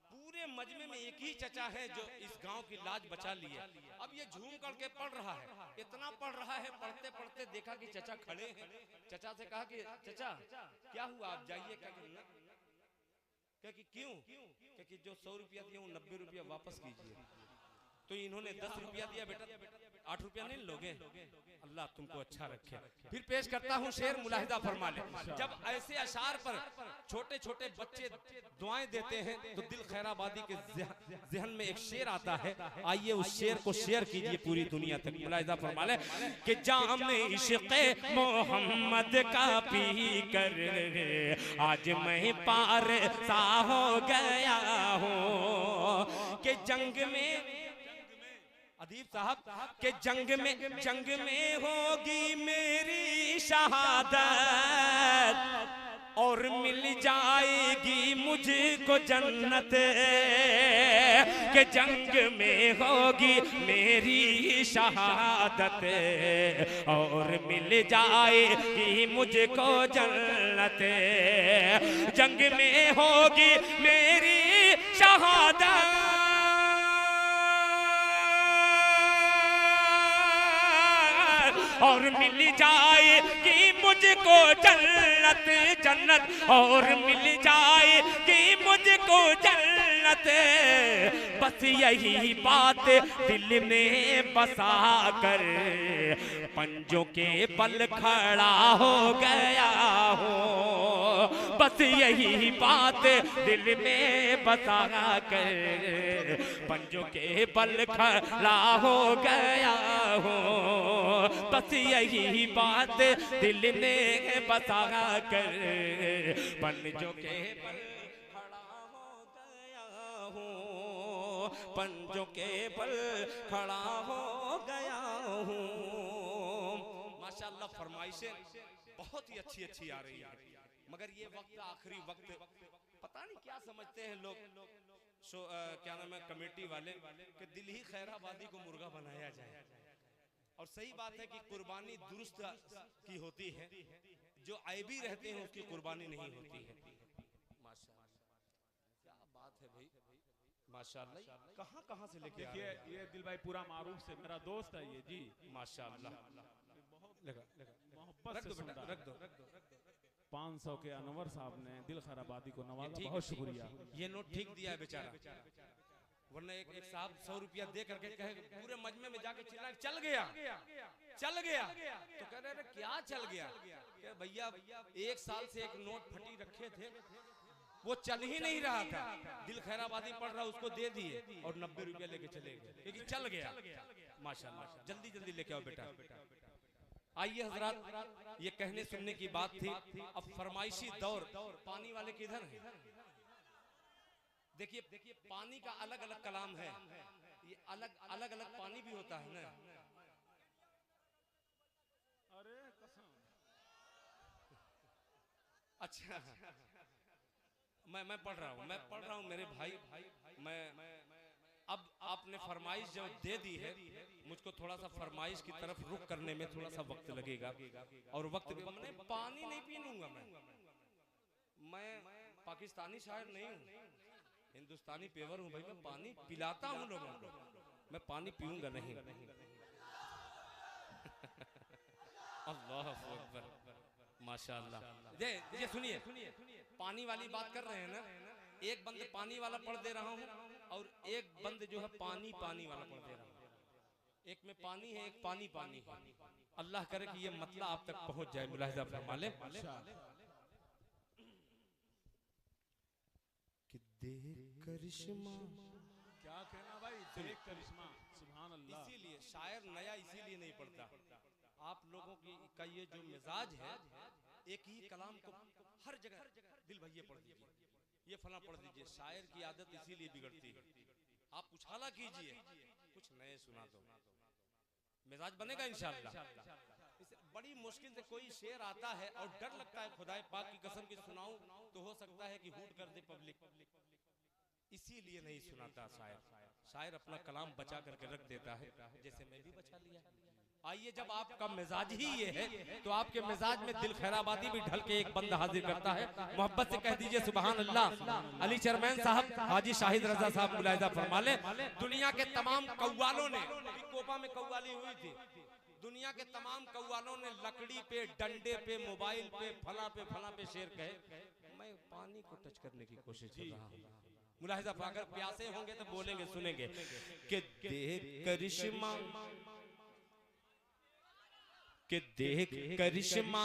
पूरे मजमे में एक ही चचा है जो इस गांव की लाज बचा लिए। अब ये झूम करके पढ़ रहा है, इतना पढ़ रहा है, पढ़ते पढ़ते देखा कि चचा खड़े हैं। चचा से कहा कि चचा क्या हुआ, आप जाइए। क्या कि क्यों? कि जो 100 रुपया दिया वो 90 रुपया वापस कीजिए। तो इन्होंने 10 रुपया दिया, बेटा 8 रुपया नहीं लोगे? अल्लाह तुमको अच्छा रखे। फिर पेश करता हूँ शेर, मुलाहिजा फरमा ले। जब ऐसे अशार पर छोटे छोटे बच्चे दुआएं देते हैं तो दिल खैराबादी के ज़हन में एक शेर आता है। आइए उस शेर को शेयर कीजिए पूरी दुनिया तक। मुलाहिजा फरमा ले कि जाम इश्क़ मोहम्मद का पी कर आज मैं पार सा हो गया हूँ, कि जंग में अदीब साहब के जंग में होगी मेरी शहादत और मिल जाएगी मुझको जन्नत, के जंग में होगी मेरी शहादत और मिल जाएगी मुझको जन्नत, जंग में होगी मेरी शहादत और मिल जाएगी मुझको जन्नत, जन्नत और मिल जाएगी मुझको जन्नत, बस यही बात दिल में बसा कर पंजों के बल खड़ा हो गया हूँ, बस यही बात दिल में बसा कर पंजों के बल खड़ा हो गया हूँ, बस यही बात दिल ने बता कर पंजों के बल खड़ा हो गया हूँ, पंजों के बल खड़ा हो गया हूँ। माशाअल्लाह फरमाइशें बहुत ही अच्छी अच्छी आ रही है, मगर ये वक्त आखिरी वक्त पता नहीं क्या समझते हैं लोग, क्या नाम है कमेटी वाले, कि दिल ही खैराबादी को मुर्गा बनाया जाए। और सही बात है कि कुर्बानी दुरुस्त की होती है, जो ऐबी रहते हैं उसकी कुर्बानी नहीं होती है। माशाअल्लाह क्या बात है भाई, माशाअल्लाह कहाँ कहाँ से लेके आए हैं। ये दिल भाई पूरा मारूफ से मेरा दोस्त है ये जी, माशाअल्लाह मोहब्बत से सुनता है। रख दो 500 के अनवर साहब ने दिल खैराबादी को नवाजा, बहुत शुक्रिया। ये नोट ठीक दिया है बेचारा, वरना एक साहब 100 रुपया दे करके कहे पूरे मजमे में जाके चिल्ला चल गया चल गया, तो कह रहे क्या चल गया? भैया 1 साल से एक नोट फटी रखे थे, वो चल ही नहीं रहा था, दिल खैराबादी पड़ रहा उसको दे दिए और 90 रुपया लेके चले गए, क्योंकि चल गया। माशाल्लाह जल्दी जल्दी लेके आओ बेटा। आइए हजरात, ये कहने सुनने की बात थी। अब फरमाइशी दौर, पानी वाले किधर हैं? देखिए पानी का अलग अलग कलाम है, ये अलग अलग अलग पानी भी होता है ना। अरे कसम। अच्छा मैं पढ़ रहा हूँ मेरे भाई। मैं अब आपने फरमाइश जो दे दी है, मुझको थोड़ा सा फरमाइश की तरफ रुख करने में थोड़ा सा वक्त लगेगा। और वक्त भी मैंने पानी नहीं पीऊंगा। मैं पाकिस्तानी शायर नहीं हूँ, हिंदुस्तानी पेवर हूँ भाई। मैं पानी पिलाता हूँ लोगों को, मैं पानी पीऊंगा नहीं। अल्लाह अकबर, माशाअल्लाह। ये सुनिए, पानी वाली बात कर रहे हैं ना। एक बंद पानी वाला पढ़ दे रहा हूँ और एक बंद जो है पानी वाला पढ़ दे रहा हूँ। एक में पानी है, एक पानी है। अल्लाह करे कि ये मतलब आप तक पहुंच जाए। मुलाहिजा फरमा ले कि देख करिश्मा, क्या कहना भाई, देख करिश्मा, सुभान अल्लाह। इसीलिए शायर नया इसीलिए नहीं पढ़ता। आप लोगों की का ये जो मिजाज है, एक ही कलाम को हर जगह दिल भैया पढ़ दीजिए, ये फला पढ़ दीजिए। शायर की आदत इसीलिए बिगड़ती है। आप उछाला कीजिए, कुछ नए सुना दो, मिजाज बनेगा इंशाअल्लाह। बड़ी मुश्किल से कोई शेर आता है और डर लगता है खुदाए पाक की कसम की सुनाऊं तो हो सकता है कि हूट कर दे पब्लिक, इसीलिए नहीं सुनाता शायर। शायर अपना कलाम बचा करके रख देता है, जैसे मैं भी बचा लिया। आइए, जब आपका मिजाज ही ये है तो आपके मिजाज में दिल खैराबादी भी ढल के एक बंद हाजिर करता है। मोहब्बत से कह दीजिए सुभान अल्लाह। अली चेयरमैन साहब, हाजी शाहिद रजा साहब मुलाहिजा फरमा ले। दुनिया के तमाम कव्वालों ने, कोपा में कव्वाली हुई थी, दुनिया के तमाम कव्वालों ने लकड़ी पे, डंडे पे, मोबाइल पे, फला पे शेर कहे। मैं पानी को टच करने की कोशिश कर रहा हूँ। मुलाहिजा, अगर प्यासे होंगे तो बोलेंगे, सुनेंगे कि देख करिश्मा, कि देख करिश्मा,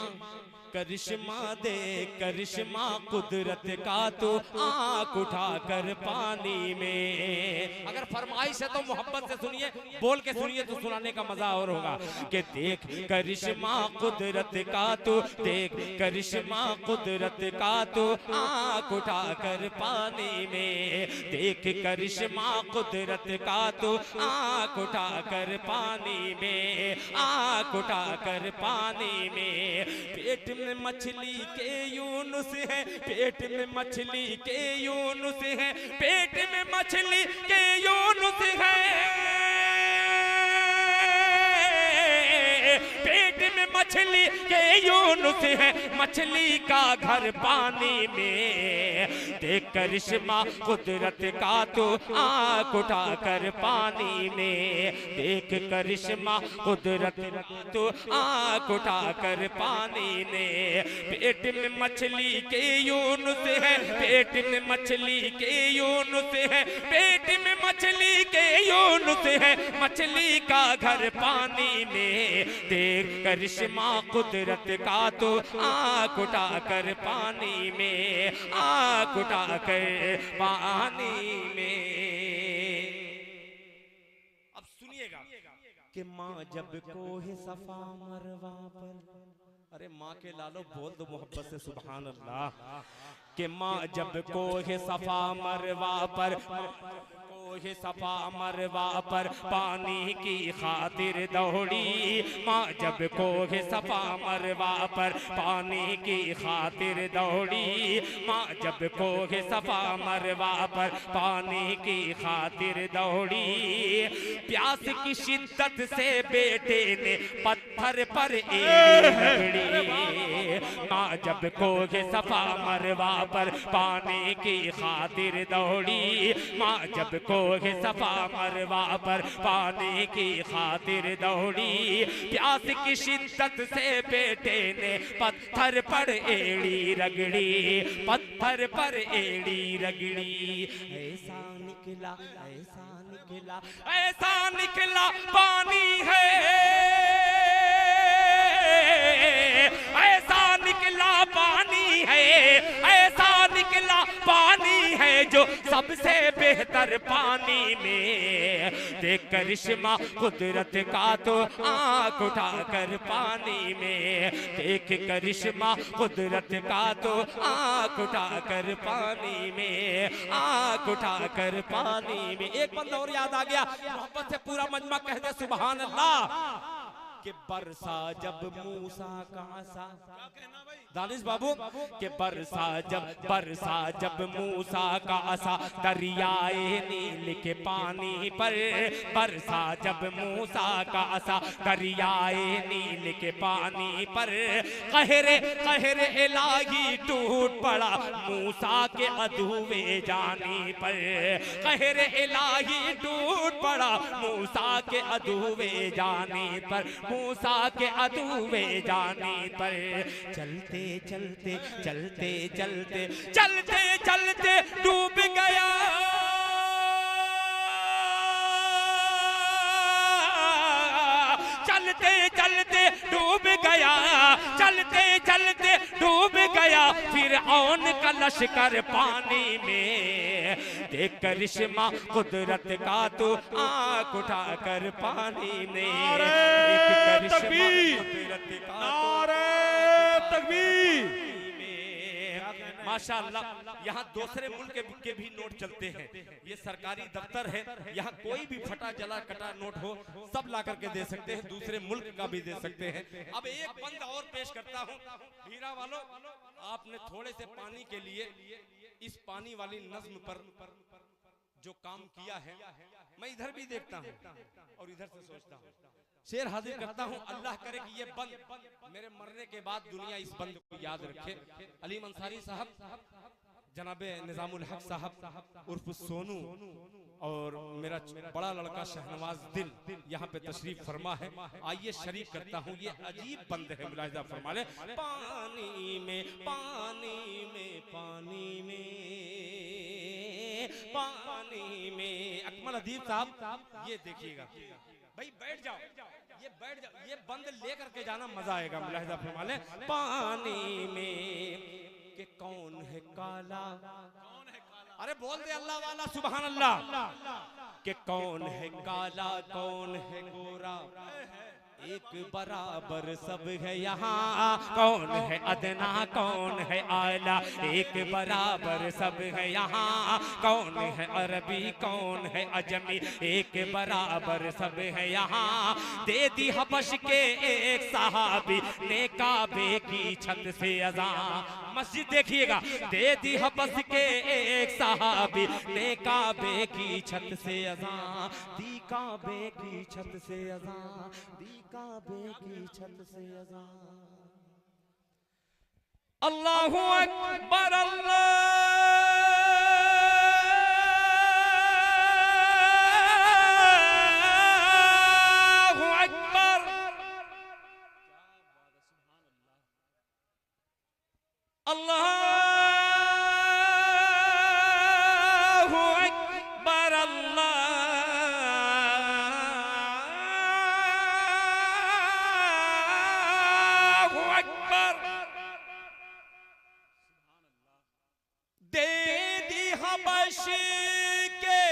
करिश्मा देख करिश्मा कुदरत का तो आँख उठा कर पानी में। अगर फरमाइश है तो मोहब्बत से सुनिए, बोल के सुनिए तो सुनाने का मजा और होगा। कि देख करिश्मा कुदरत का तो, देख करिश्मा कुदरत का तो आँख उठा कर पानी में। देख करिश्मा कुदरत का तो आँख उठा कर पानी में, आँख उठा कर पानी में। पेट में मछली के यूनुस है, पेट में मछली के यूनुस है, पेट में मछली के यूनुस है, पेट में मछली के यूनुस है, मछली का घर पानी में। देख करिश्मा कुदरत का तो आँख उठा कर पानी में। देख करिश्मा कुदरत का तो आँख उठा कर पानी में। पेट में मछली के यूनुस है, पेट में मछली के यूनुस है, पेट में मछली के यूनुस है, मछली का घर पानी में। देख करिश्मा कुदरत का तो आँख उठा कर पानी में, आँख उठा कर पानी में। अब सुनिएगा कि माँ जब कोहे सफा मरवा पर, अरे माँ के लालो बोल दो मोहब्बत से सुभान अल्लाह। कि माँ जब कोहे सफा मरवा पर, कोहे सफा मरवा पर पानी की खातिर दौड़ी। माँ जब कोहे सफा मरवा पर पानी की खातिर दौड़ी। माँ जब कोहे सफा मरवा पर पानी की खातिर दौड़ी। प्यास की शिद्दत से बेटे ने पत्थर पर एड़ी। माँ जब कोहे सफा मरवा पर पानी की खातिर दौड़ी। माँ जब कोहे सफा मरवा पर पानी की खातिर दौड़ी। प्यास की शिद्दत से बेटे ने पत्थर पर एड़ी रगड़ी, पत्थर पर एड़ी रगड़ी। ऐसा निकला, ऐसा निकला, ऐसा निकला पानी है, ऐसा निकला पानी है, ऐसा निकला पानी है जो सबसे बेहतर पानी में, देख करिश्मा कुदरत का तो आंख उठाकर पानी में, देख करिश्मा कुदरत का तो आंख उठाकर पानी में, आंख उठाकर पानी में। एक बंदा और याद आ गया, मोहब्बत से पूरा मजमा कह दे सुभान अल्लाह। कि बरसा जब मूसा का आसा, दानिश बाबू, कि बरसा जब मूसा का आसा दरियाए नील के पानी पर, बरसा जब मूसा का आसा दरियाए नील के पानी पर, कहरे इलाही टूट पड़ा मूसा के अधूरे जाने पर, कहरे इलाही टूट पड़ा मूसा के अधूरे जाने पर, मूसा के अधूरे जाने पर। चलते चलते चलते चलते चलते चलते डूब गया, चलते चलते डूब गया, चलते चलते डूब गया फिरऔन का लश्कर पानी में, देख करिश्मा कुदरत का तो आंख उठाकर पानी में, देख करिश्मा कुदरत का तो तकबीर। माशाअल्लाह, यहाँ दूसरे मुल्क के भी नोट चलते हैं, ये सरकारी दफ्तर है, यहाँ कोई भी फटा जला कटा नोट हो सब ला करके दे सकते हैं, दूसरे मुल्क का भी दे सकते हैं। अब एक बंद और पेश करता हूँ, हीरा वालों, आपने थोड़े से पानी के लिए इस पानी वाली नज्म पर जो काम किया है, मैं इधर भी देखता हूँ और इधर से सोचता हूँ, शेर हाजिर करता हूँ, अल्लाह करे कि ये बंद मेरे मरने के बाद दुनिया इस बंद को याद रखे। अली अंसारी साहब, जनाबे निजामुल हक साहब उर्फ सोनू और मेरा बड़ा लड़का शहनवाज दिल यहाँ पे तशरीफ फरमा है, आइए शरीक करता हूँ। ये अजीब बंद है, मुलाहिजा फरमा ले। पानी में पानी में पानी में पानी में, अकमल अदीब साहब ये देखिएगा भाई, बैठ जाओ, ये बैठ जाओ, ये बंद लेकर के जाना मजा आएगा। मुलाहिजा फरमा ले। पानी में कि कौन है काला, अरे बोल दे अल्लाह वाला सुभान अल्लाह, कि कौन है काला कौन है गोरा, एक बराबर सब है यहाँ, कौन है अदना कौन है आला, एक बराबर सब है यहाँ, कौन है अरबी कौन है अजमी, एक बराबर सब है यहाँ। दे दी हबश के एक सहाबी ने काबे की छत से अज़ान, मस्जिद देखिएगा, दे दी हबश के एक सहाबी ने काबे की छत से अज़ान, दी काबे की छत से अज़ान, दी काबे की छत से अज़ान। अल्लाहु अकबर, अल्लाहु अकबर, अल्लाहु अकबर, अल्लाहु अकबर। दे दी हबश के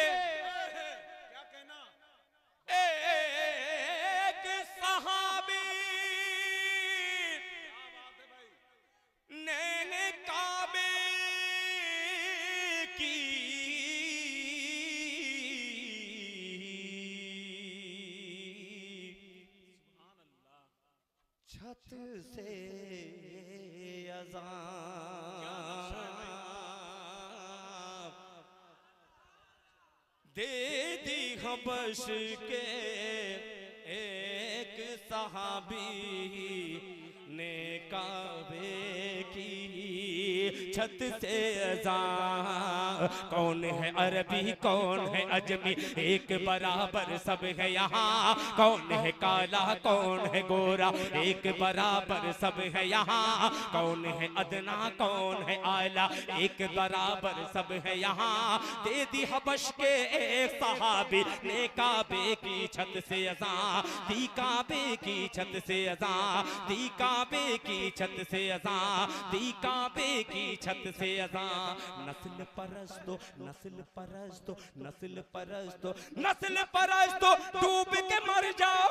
एक सहाबी ने काबे की छत से अज़ान, दे दी हबश के एक सहाबी ने काबे की छत से अज़ान। कौन है अरबी कौन है अजमी, एक बराबर सब है यहाँ, कौन है काला कौन है गोरा, एक बराबर सब है यहाँ, कौन है अदना कौन है आला, एक बराबर सब है यहाँ। दे दी हबश के एक सहाबी ने काबे की छत से अज़ान, दी काबे की छत से अज़ान, दी काबे की छत से अज़ान, दी काबे की छत से अज़ां। नस्ल परस्तो, नस्ल परस्तो, नस्ल परस्तो, नस्ल परस्तो, डूब के मर जाओ।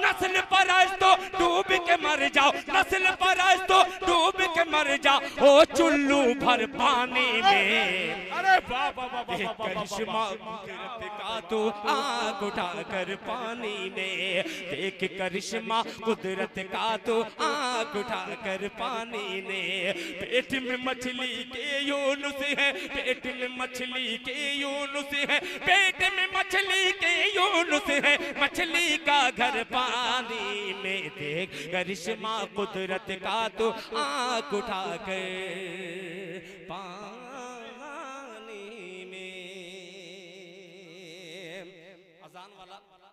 नस्ल परस्तो, डूब के मर जाओ। नस्ल परस्तो, डूब के मर जाओ। ओ चुल्लू भर पानी में, अरे वाह वाह वाह वाह वाह करिश्मा कुदरत का तू आग उठाकर पानी में। देख करिश्मा कुदरत का तू आग उठाकर पानी में। पेट में मछली के यूनुस है, पेट में मछली के यूनुस है, पेट में मछली के यूनुस है, मछली का घर पानी में। देख करिश्मा कुदरत का तू आग उठाकर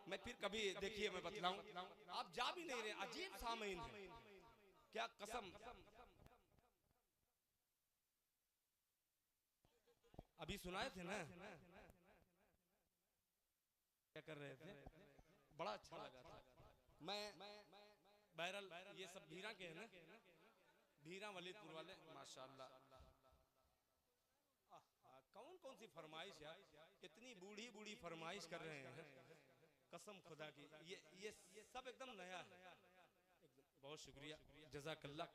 मैं फिर कभी देखिए मैं बतलाऊं, आप जा भी नहीं रहे, अजीब सामीन है क्या कसम। अभी सुनाए थे ना, क्या कर रहे थे, बड़ा अच्छा लगा था। मैं बहरल ये सब भीरा के हैं ना, भीरा वलीदपुर वाले, माशाल्लाह। कौन कौन सी फरमाइश है, कितनी बूढ़ी बूढ़ी फरमाइश कर रहे हैं, कसम खुदा की। ये सब एकदम नया है। बहुत शुक्रिया, जज़ाकल्लाह।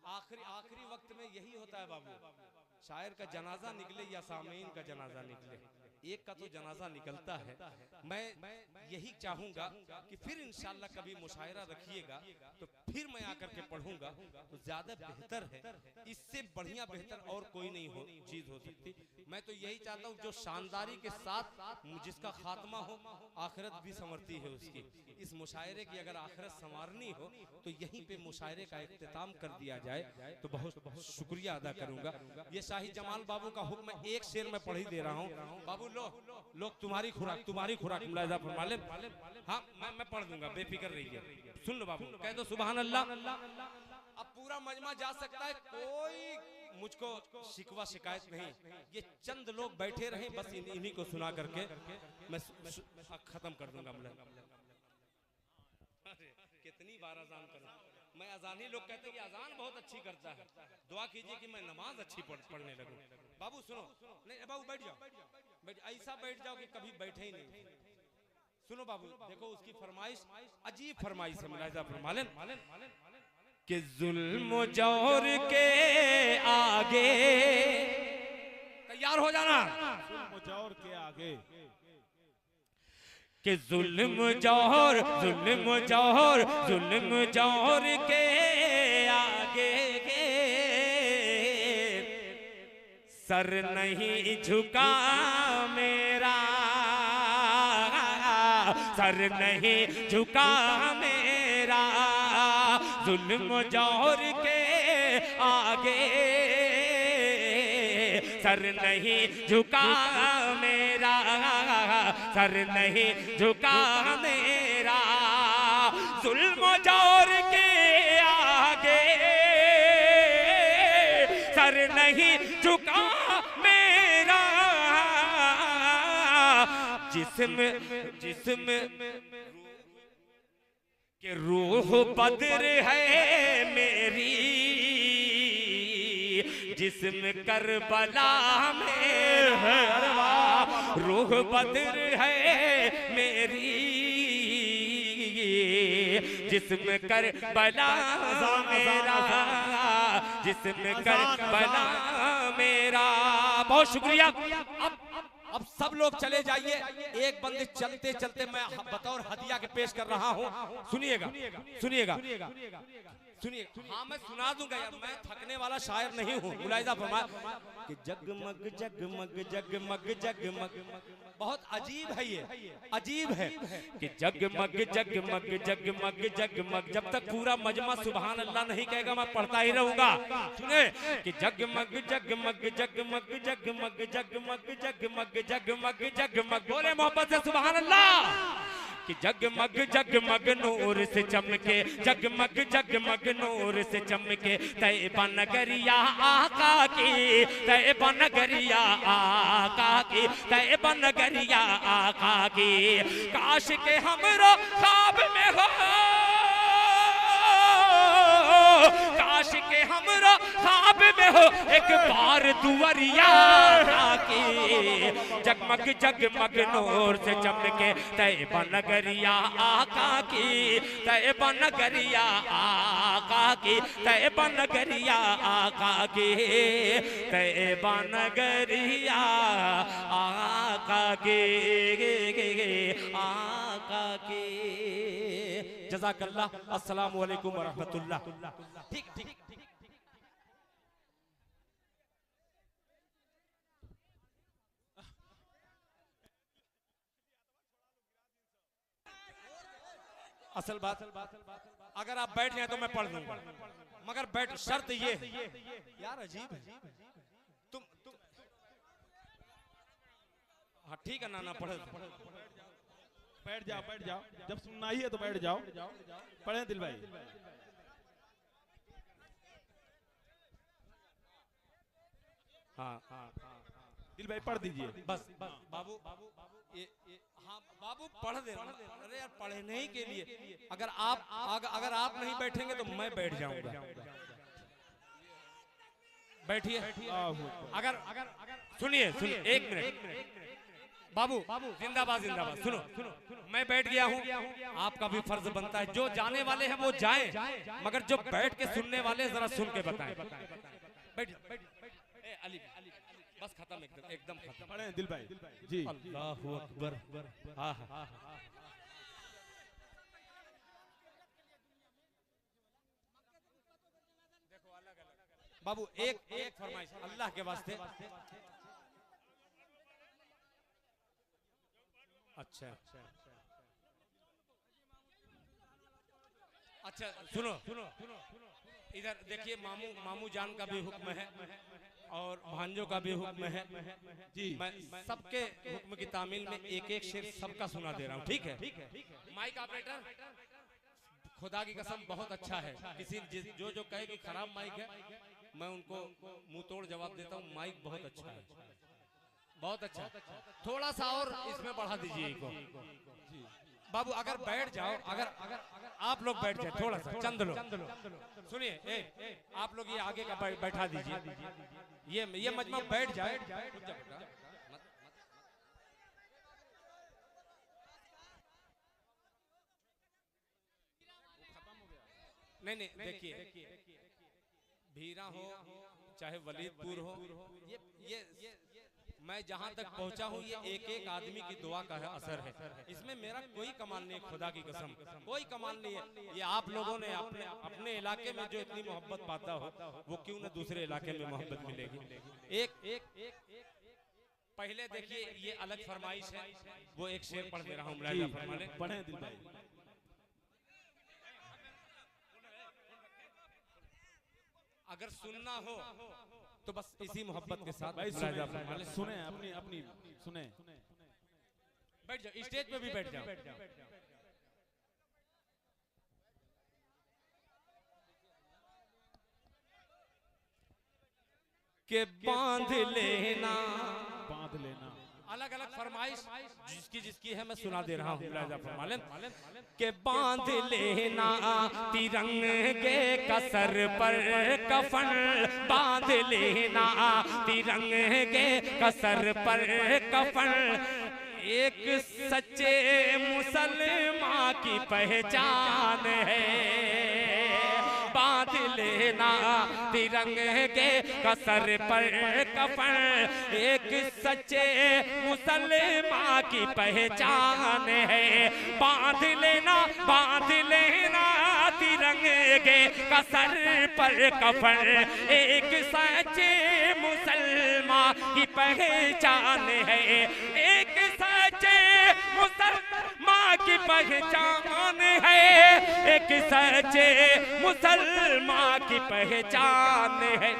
आखिरी वक्त में यही होता है बाबू, शायर का जनाजा निकले या सामीन का जनाजा निकले, एक का तो जनाजा निकलता है। मैं यही चाहूंगा कि फिर इंशाल्लाह कभी मुशायरा रखिएगा तो फिर मैं आकर के पढ़ूंगा तो ज्यादा बेहतर है। इससे बढ़िया बेहतर और कोई नहीं हो चीज हो सकती। मैं तो यही चाहता हूँ जो शानदारी के साथ जिसका खात्मा हो, आखिरत भी संवरती है उसकी। इस मुशायरे की अगर आखिरत संवारनी हो तो यहीं पे मुशायरे का इख्तिताम कर दिया जाए तो बहुत बहुत शुक्रिया अदा करूंगा। ये शाही जमाल बाबू का हुक्म एक शेर में पढ़ ही दे रहा हूँ। बाबू लोग तुम्हारी खुराक मुलाहिजा फरमा ले। हाँ मैं पढ़ दूंगा, बेफिक्र रहिए। सुन लो बाबू, कह दो सुभान अल्लाह। अब पूरा मजमा जा सकता है, कोई मुझको शिकवा शिकायत नहीं। ये चंद लोग बैठे रहे बस इन्हीं को सुना करके मैं खत्म कर दूंगा। कितनी बार अजान करूं मैं, अजानी लोग कहते हैं कि अजान बहुत अच्छी करता है, दुआ कीजिए कि मैं नमाज अच्छी पढ़ने लगूं। बाबू सुनो, नहीं बाबू बैठ जाओ, ऐसा बैठ जाओ कि कभी बैठे ही नहीं। सुनो बाबू, देखो उसकी फरमाइश अजीब फरमाइश है, मुलाहिजा फरमा लें कि जुल्म जौर के आगे, तैयार हो जाना, जुल्म जौर के आगे, कि जुल्म जौहर के आगे सर नहीं झुका मेरा, सर नहीं झुका मेरा। जुल्म जौहर के आगे सर नहीं झुका मेरा, सर नहीं झुका मेरा। जुल्म जौर के आगे सर नहीं झुका मेरा। जिस्म के रूह बदर है मेरी, जिस्म करबला में है, रूह बदर है मेरी, जिस्म करबला मेरा, जिस्म करबला मेरा। बहुत शुक्रिया। अब सब लोग चले जाइए, एक बंदे चलते चलते मैं बतौर हदिया के पेश कर रहा हूँ। सुनिएगा सुनिएगा सुनिए। हाँ मैं सुना दूंगा यार, मैं थकने वाला शायर नहीं हूँ। मुलाहिजा फरमाए कि जगमग जगमग जगमग जगमग, बहुत अजीब है ये, अजीब है कि जगमग जगमग जगमग जगमग। जब तक पूरा मजमा सुभान अल्लाह नहीं कहेगा मैं पढ़ता ही रहूंगा। सुने कि जगमग जगमग जगमग जगमग जगमग जगमग जगमग जगमग। बोले मोहब्बत से सुभान अल्लाह। कि जगमग जगमग नूर से चमके, जगमग जगमग नूर से चमके तैयबा नगरिया आका की, तैयबा नगरिया आका की, तैयबा नगरिया आका की। काश के हमरो ख्वाब में हो, काश के हमरो ख्वाब में हो एक बार दुवरिया की, जगमग जगमग नूर से चमके तैयबा नगरिया आका की, तैयबा नगरिया आका की, तैयबा नगरिया आका की, तैयबा नगरिया आका की, आका की। जज़ाकल्लाह। अस्सलामु अलैकुम व रहमतुल्लाह। ठीक ठीक। असल बात अगर आप बैठ जाए तो मैं पढ़ दूंगा, मगर बैठ शर्त ये यार अजीब है तुम हाँ ठीक है ना पढ़ बैठ जाओ जब सुनना ही है तो बैठ जाओ। पढ़े दिल भाई। हाँ दिल भाई पढ़ दीजिए बस बाबू हाँ बाबू पढ़ दे। अरे यार पढ़ने ही के लिए अगर आप नहीं बैठेंगे तो मैं बैठ जाऊंगा। बैठिए। अगर सुनिए एक मिनट बाबू, जिंदाबाद जिंदाबाद। सुनो मैं बैठ गया हूँ, आपका भी फर्ज बनता है जो जाने वाले हैं वो जाएं, मगर जो बैठ के सुनने वाले जरा सुन के बताएं। बैठ अली बस खत्म एकदम खत्म। पढ़े दिल भाई जी। अल्लाहु अकबर। हाँ बाबू एक फरमाइश अल्लाह के वास्ते। अच्छा सुनो इधर देखिए, मामू जान का भी हुक्म है और भांजों का भी हुक्म है जी। मैं सबके हुक्म की तामील में एक शेर सबका सुना दे रहा हूँ, ठीक है? माइक ऑपरेटर खुदा की कसम बहुत अच्छा है। किसी जो कहे कि खराब माइक है मैं उनको मुंह तोड़ जवाब देता हूँ, माइक बहुत अच्छा है, बहुत अच्छा। थोड़ा सा और इसमें बढ़ा दीजिए इनको बाबू। अगर बैठ जाओ, अगर आप लोग बैठ जाए थोड़ा सा, चंद लोग सुनिए, आप लोग ये आगे का बैठा दीजिए, ये मजमा बैठ जाए। नहीं देखिए, भीरा हो चाहे वलीदपुर हो, ये मैं जहां तक पहुंचा हूं ये एक आदमी की दुआ का है असर है। इसमें मेरा कोई कमाल नहीं है, खुदा की कसम कोई कमाल नहीं है। ये आप लोगों ने अपने इलाके में जो इतनी मोहब्बत पाता हो वो क्यों ना दूसरे इलाके में मोहब्बत मिलेगी। एक पहले देखिए ये अलग फरमाइश है, वो एक शेर पढ़ दे रहा हूँ। पढ़े दिल भाई। अगर सुनना हो तो बस इसी मोहब्बत के साथ भाई सुने अपनी सुने। बैठ जाओ, स्टेज पे भी बैठ जाओ। के बांध लेना अलग अलग फरमाइश जिसकी है मैं सुना दे रहा हूँ। के बांध लेना तिरंगे कसर पर कफन, बांध लेना तिरंगे कसर पर कफन, एक सच्चे मुसलमान की पहचान है। बांध लेना तिरंगे कसर पर कफन, एक सच्चे मुसलमान की पहचान है। बांध लेना तिरंगे कसर पर कफन, एक सच्चे मुसलमान की पहचान है। एक सच्चे मुसलमान की पहचान है, एक सच्चे मुसलमान की पहचान है।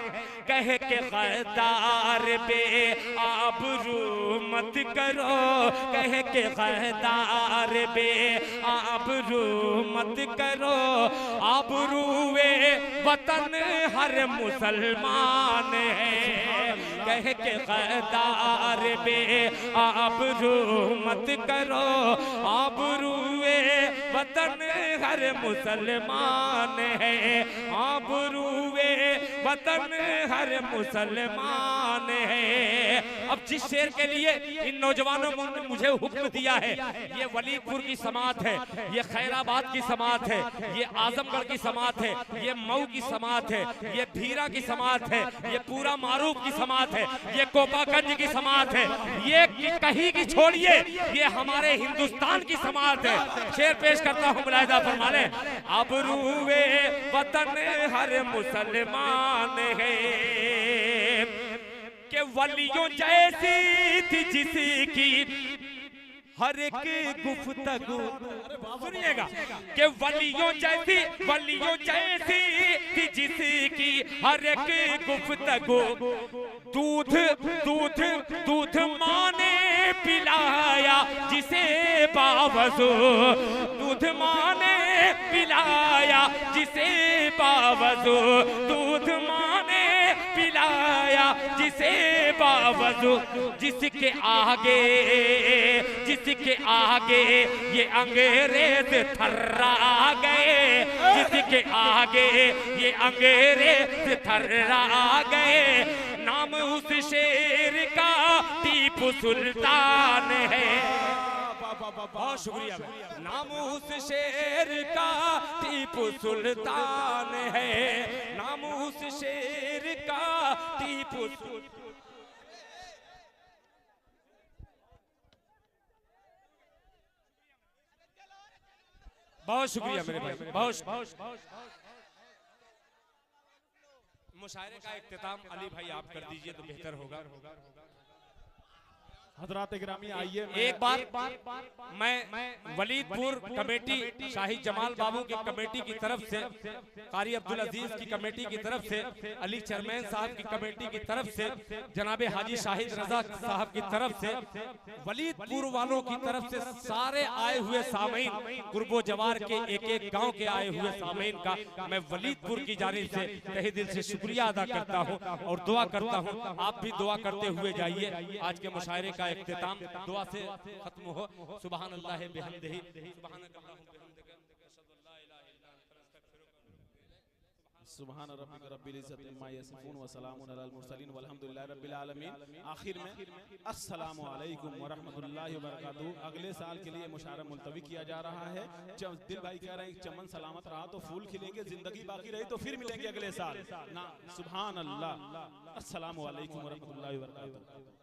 कह के गद्दार पे आबरू मत करो, कह के गद्दार बे आबरू मत करो। आबरूए वतन हर मुसलमान है, कह के गद्दार बे आबरू मत करो। आबरूए वतन हर मुसलमान है, आबरूए वतन हर मुसलमान है। अब जिस शेर के लिए इन नौजवानों ने मुझे हुक्म दिया है, ये वलीदपुर की समात है, ये खैराबाद की समात है, ये आजमगढ़ की समात है, ये मऊ की समात है, ये भीरा की समात है, ये पूरा मारूफ की समात है, ये कोपागंज की समात है, ये कहीं की छोड़िए, ये हमारे हिंदुस्तान की समात है। शेर पेश करता हूँ, मुलाहिजा फरमा लें। आबरूए वतन हर मुसलमान है, के वलियों जैसी थी जिसकी हर एक गुफ्तगू, सुनिएगा, के वलियों जैसी थी जिसकी हर एक गुफ्तगू। दूध दूध दूध माँ ने पिलाया जिसे बावजू, दूध माँ ने पिलाया जिसे बावजू, दूध माँ ने पिलाया जिसे बावजू। जिसके आगे ये अंग्रेज थर्रा गए, जिसके आगे ये अंग्रेज थर्रा गए। नाम उस शेर का टीपू सुल्तान है। बहुत शुक्रिया। नाम उस शेर का टीपू सुल्तान है, नाम उस शेर का टीपू सुल्तान। बहुत शुक्रिया मेरे भाई, बहुत। मुशायरे का इख्तिताम अली भाई आप कर दीजिए तो बेहतर होगा। हजरात गिरामी आइए, एक बार मैं वलीदपुर कमेटी शाही जमाल बाबू की कमेटी की तरफ से, कारी अब्दुल अजीज की कमेटी की तरफ से, अली चेयरमैन साहब की कमेटी की तरफ से, जनाबे हाजी शाहिद रजा साहब की तरफ से, वलीदपुर वालों की तरफ से, सारे आए हुए सामीन, गुरबो जवार के एक एक गांव के आए हुए सामीन का मैं वलीदपुर की जानिब से तहे दिल से शुक्रिया अदा करता हूं और दुआ करता हूं आप भी दुआ करते हुए जाइए। आज के मुशायरे का इख्तिताम दुआ से खत्म हो। सुभान अल्लाह बिहम्दिही, सुभान रब्बिक रब्बिल इज्जति अम्मा यसिफून व सलामुन अलल मुरसलीन वल्हम्दुलिल्लाहि रब्बिल आलमीन। आखिर में अस्सलामु अलैकुम व रहमतुल्लाहि व बरकातहू। अगले साल के लिए मुशायरा मुलतवी किया जा रहा है। दिल भाई कह रहे हैं चमन सलामत रहा तो फूल खिलेंगे, जिंदगी बाकी रही तो फिर मिलेंगे अगले साल ना। सुभान अल्लाह। अस्सलामु अलैकुम व रहमतुल्लाहि व बरकातहू।